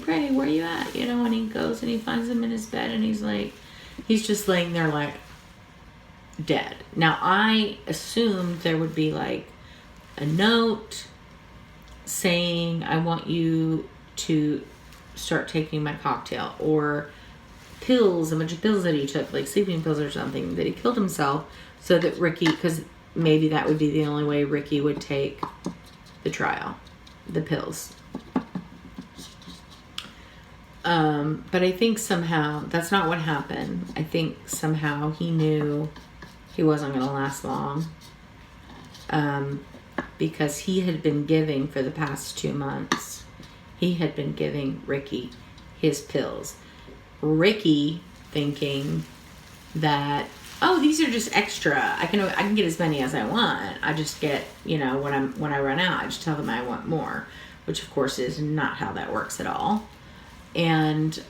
Pray, where you at? You know, and he goes and he finds him in his bed, and he's like, he's just laying there like dead. Now, I assumed there would be like a note saying, I want you to start taking my cocktail, or pills, a bunch of pills that he took, like sleeping pills or something, that he killed himself so that Ricky, because maybe that would be the only way Ricky would take the trial, the pills. But I think somehow that's not what happened. I think somehow he knew he wasn't going to last long, because he had been giving for the past 2 months. He had been giving Ricky his pills. Ricky thinking that, oh, these are just extra. I can get as many as I want. I just get, you know, when I run out, I just tell them I want more, which of course is not how that works at all. And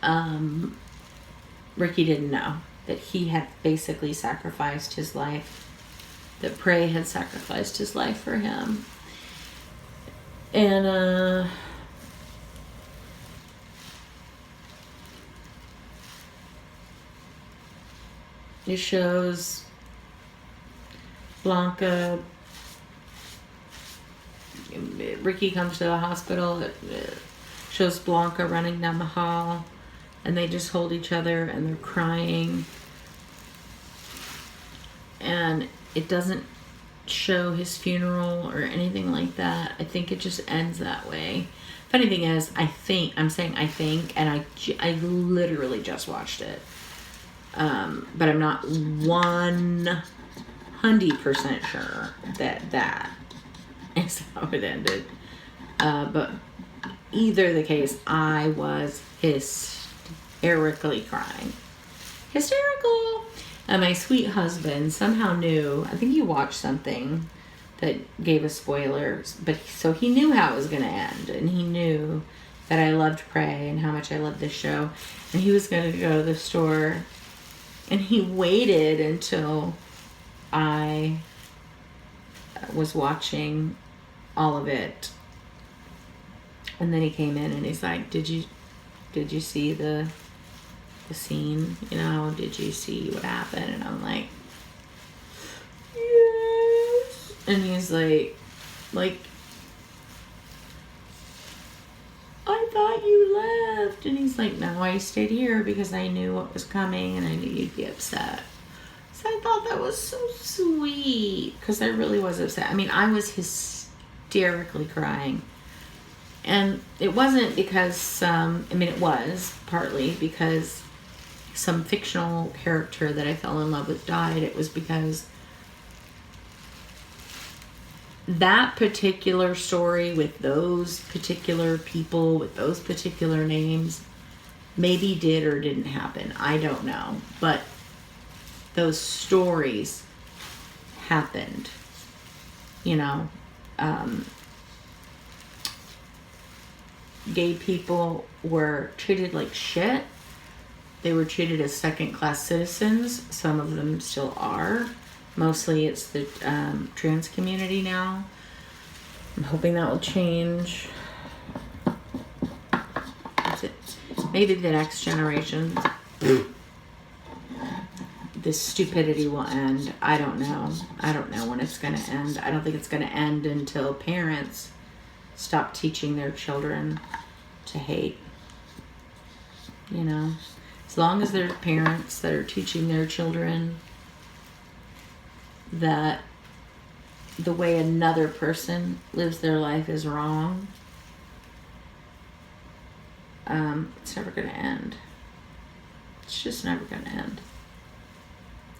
Ricky didn't know that he had basically sacrificed his life, that Pray had sacrificed his life for him. And it shows Blanca. Ricky comes to the hospital. It shows Blanca running down the hall, and they just hold each other and they're crying. And it doesn't show his funeral or anything like that. I think it just ends that way. Funny thing is, I think, and I literally just watched it. But I'm not 100% sure that is how it ended. But either the case, I was hysterically crying. Hysterical! And my sweet husband somehow knew, I think he watched something that gave us spoilers, but so he knew how it was going to end, and he knew that I loved Pray and how much I loved this show, and he was going to go to the store, and he waited until I was watching all of it, and then he came in and he's like, did you see the scene, you know, did you see what happened? And I'm like, yes. And he's like, I thought you left. And he's like, no, I stayed here because I knew what was coming and I knew you'd be upset. So I thought that was so sweet, because I really was upset. I mean, I was hysterically crying. And it wasn't because, it was partly because some fictional character that I fell in love with died. It was because that particular story with those particular people, with those particular names, maybe did or didn't happen. I don't know. But those stories happened, you know. gay people were treated like shit. They were treated as second-class citizens. Some of them still are. Mostly it's the trans community now. I'm hoping that will change. Maybe the next generation, this stupidity will end. I don't know. I don't know when it's going to end. I don't think it's going to end until parents stop teaching their children to hate. You know, as long as there are parents that are teaching their children that the way another person lives their life is wrong, it's never going to end. It's just never going to end.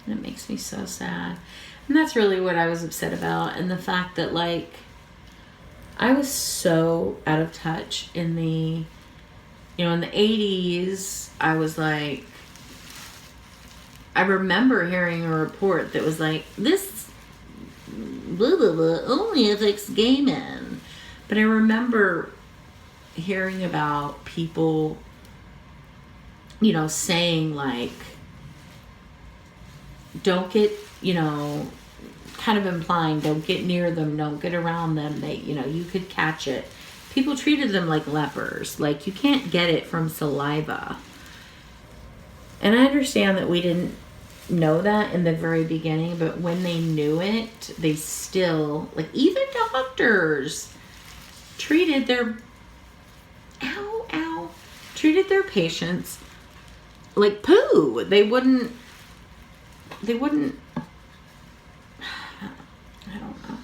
And it makes me so sad. And that's really what I was upset about. And the fact that, like, I was so out of touch in the, in the 80s. I was like, I remember hearing a report that was like, this blah, blah, blah, only affects gay men. But I remember hearing about people, saying, like, don't get, kind of implying, don't get near them, don't get around them. They, you could catch it. People treated them like lepers. Like, you can't get it from saliva. And I understand that we didn't know that in the very beginning, but when they knew it, they still, like, even doctors treated their, treated their patients like poo. They wouldn't, I don't know.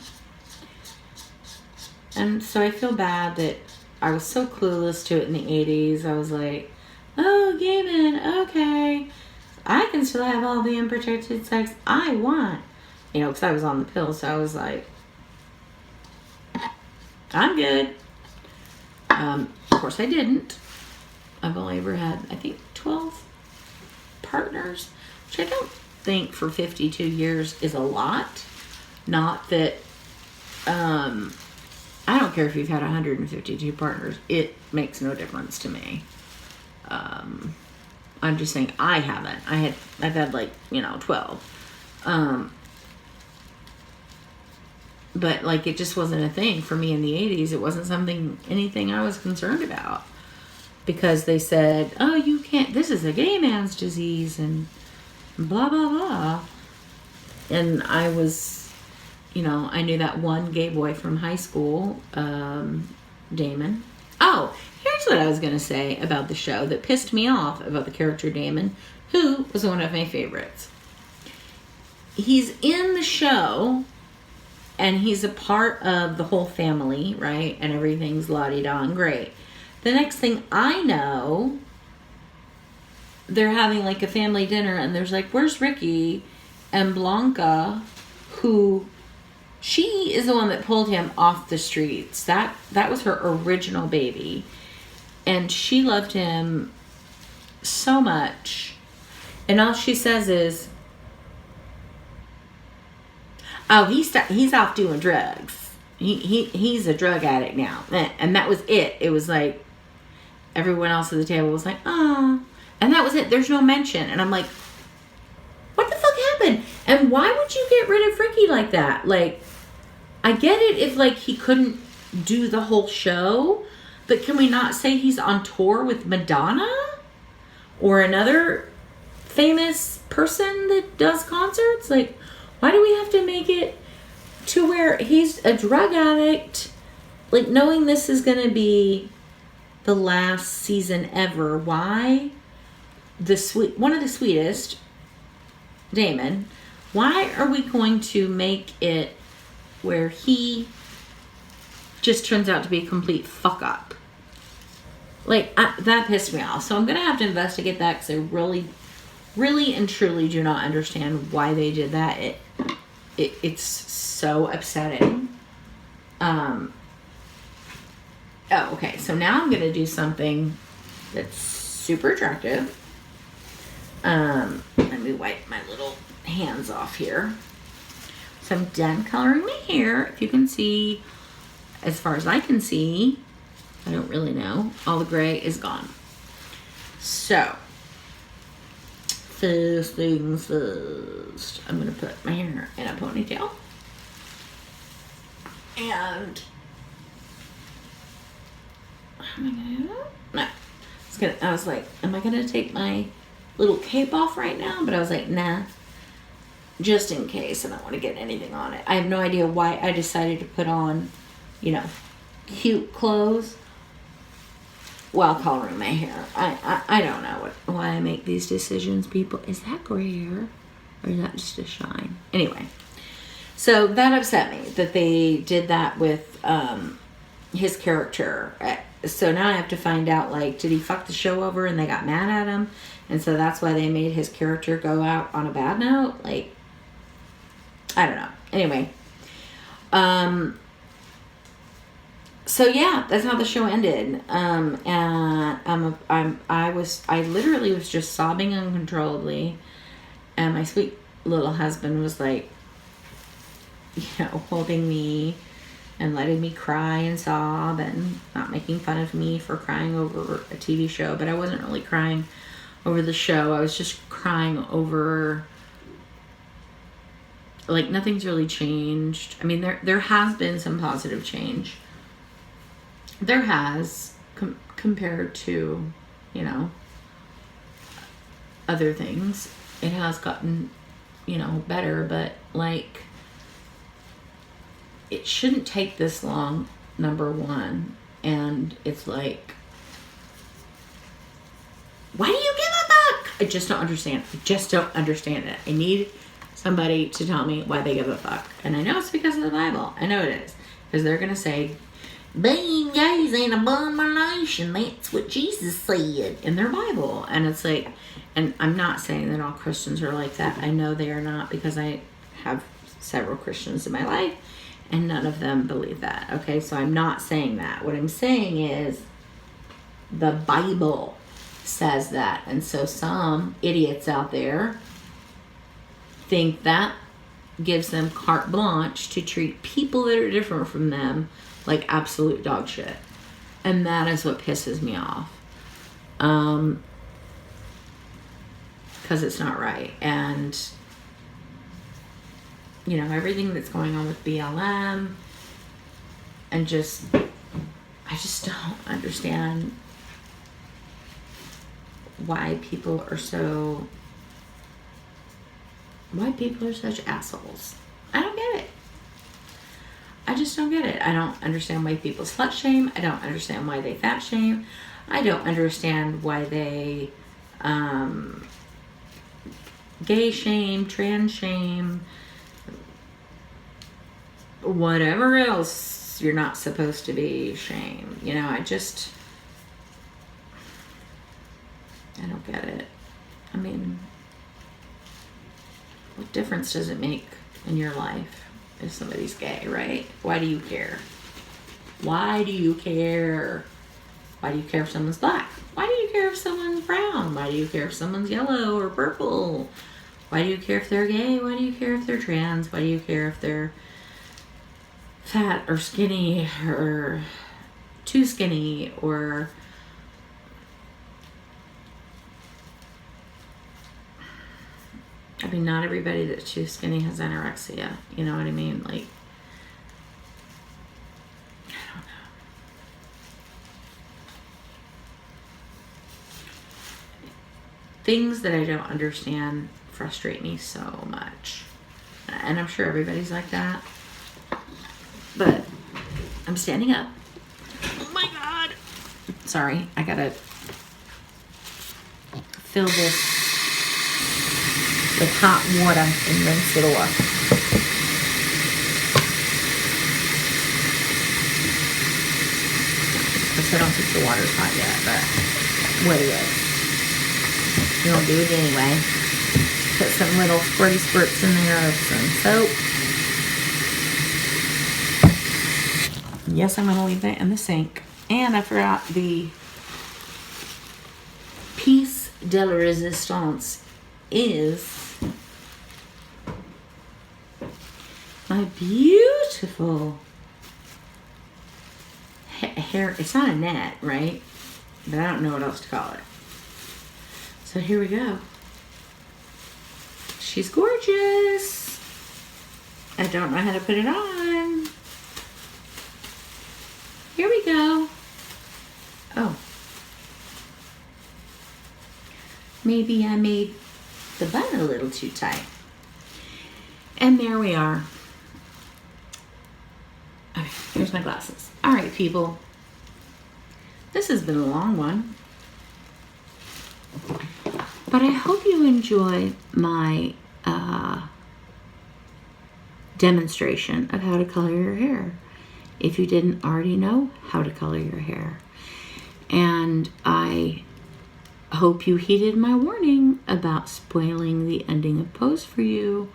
And so I feel bad that I was so clueless to it in the 80s. I was like, oh, gay men, okay. I can still have all the unprotected sex I want. Because I was on the pill, so I was like, I'm good. Of course I didn't. I've only ever had, I think, 12 partners, which I don't think for 52 years is a lot. Not that, I don't care if you've had 152 partners. It makes no difference to me. I'm just saying I haven't. I've had like, 12. But like, it just wasn't a thing for me in the 80s. It wasn't anything I was concerned about. Because they said, oh, you can't, this is a gay man's disease and blah, blah, blah. And I was, I knew that one gay boy from high school, Damon. Oh, here's what I was going to say about the show that pissed me off about the character Damon, who was one of my favorites. He's in the show, and he's a part of the whole family, right? And everything's la-di-da and great. The next thing I know, they're having like a family dinner, and there's like, where's Ricky? And Blanca, who, she is the one that pulled him off the streets. That was her original baby. And she loved him so much. And all she says is, oh, he's off doing drugs. He's a drug addict now. And that was it. It was like, everyone else at the table was like, oh. And that was it. There's no mention. And I'm like, what the fuck happened? And why would you get rid of Ricky like that? Like, I get it if, like, he couldn't do the whole show. But can we not say he's on tour with Madonna? Or another famous person that does concerts? Like, why do we have to make it to where he's a drug addict? Like, knowing this is going to be the last season ever. Why? One of the sweetest, Damon. Why are we going to make it where he just turns out to be a complete fuck up? Like, that pissed me off. So I'm going to have to investigate that because I really, really and truly do not understand why they did that. It's so upsetting. Oh, okay. So now I'm going to do something that's super attractive. Let me wipe my little hands off here. So I'm done coloring my hair. If you can see, as far as I can see, I don't really know. All the gray is gone. So, first things first, I'm going to put my hair in a ponytail. And, how am I going to do that? No. I was like, am I going to take my little cape off right now? But I was like, nah. Just in case I don't want to get anything on it. I have no idea why I decided to put on, you know, cute clothes while coloring my hair. I don't know why I make these decisions, people. Is that gray hair? Or is that just a shine? Anyway. So that upset me that they did that with his character. So now I have to find out, like, did he fuck the show over and they got mad at him? And so that's why they made his character go out on a bad note? Like, I don't know. Anyway. So yeah, that's how the show ended. And I literally was just sobbing uncontrollably. And my sweet little husband was like, you know, holding me and letting me cry and sob and not making fun of me for crying over a TV show. But I wasn't really crying over the show. I was just crying over, like, nothing's really changed. I mean, there has been some positive change. There has, compared to, you know, other things. It has gotten, you know, better, but, like, it shouldn't take this long, number one. And it's like, why do you give a fuck? I just don't understand. I just don't understand it. I need somebody to tell me why they give a fuck. And I know it's because of the Bible. I know it is. Because they're going to say, being gay is an abomination. That's what Jesus said in their Bible. And it's like, and I'm not saying that all Christians are like that. I know they are not, because I have several Christians in my life and none of them believe that. Okay, so I'm not saying that. What I'm saying is the Bible says that. And so some idiots out there think that gives them carte blanche to treat people that are different from them like absolute dog shit. And that is what pisses me off. Because it's not right. And, you know, everything that's going on with BLM and I just don't understand why people are such assholes. I don't get it. I just don't get it. I don't understand why people slut shame. I don't understand why they fat shame. I don't understand why they gay shame, trans shame, whatever else you're not supposed to be shamed. You know, I don't get it. I mean, what difference does it make in your life if somebody's gay, right? Why do you care? Why do you care? Why do you care if someone's black? Why do you care if someone's brown? Why do you care if someone's yellow or purple? Why do you care if they're gay? Why do you care if they're trans? Why do you care if they're fat or skinny or too skinny or... I mean, not everybody that's too skinny has anorexia. You know what I mean? Like, I don't know. Things that I don't understand frustrate me so much. And I'm sure everybody's like that. But I'm standing up. Oh my God. Sorry, I gotta fill this with hot water and rinse it off. Of course, I don't think the water's hot yet, but what it is. You don't do it anyway. Put some little squirty squirts in there of some soap. Yes, I'm going to leave that in the sink. And I forgot the piece de la resistance is my beautiful hair, it's not a net, right? But I don't know what else to call it. So here we go. She's gorgeous. I don't know how to put it on. Here we go. Oh. Maybe I made the bun a little too tight. And there we are. Okay, here's my glasses. All right, people. This has been a long one. But I hope you enjoy my demonstration of how to color your hair, if you didn't already know how to color your hair. And I hope you heeded my warning about spoiling the ending of Pose for you.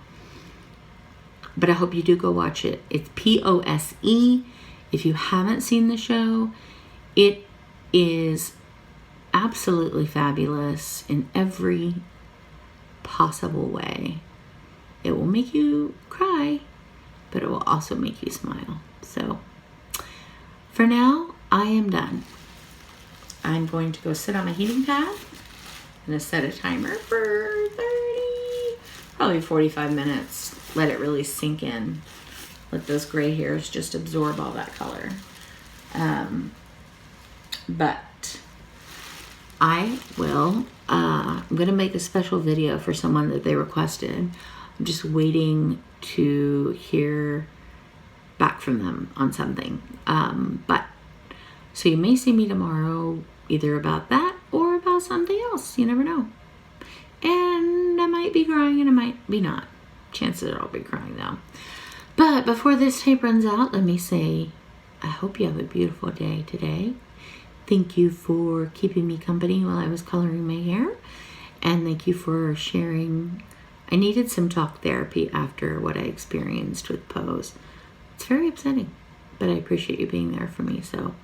But I hope you do go watch it. It's P-O-S-E. If you haven't seen the show, it is absolutely fabulous in every possible way. It will make you cry, but it will also make you smile. So for now, I am done. I'm going to go sit on my heating pad. I'm going to set a timer for 30, probably 45 minutes. Let it really sink in. Let those gray hairs just absorb all that color. But I will, I'm going to make a special video for someone that they requested. I'm just waiting to hear back from them on something. So you may see me tomorrow either about that or about something else. You never know. And I might be crying and I might be not. Chances are I'll be crying though. But before this tape runs out, let me say, I hope you have a beautiful day today. Thank you for keeping me company while I was coloring my hair. And thank you for sharing. I needed some talk therapy after what I experienced with Pose. It's very upsetting, but I appreciate you being there for me. So,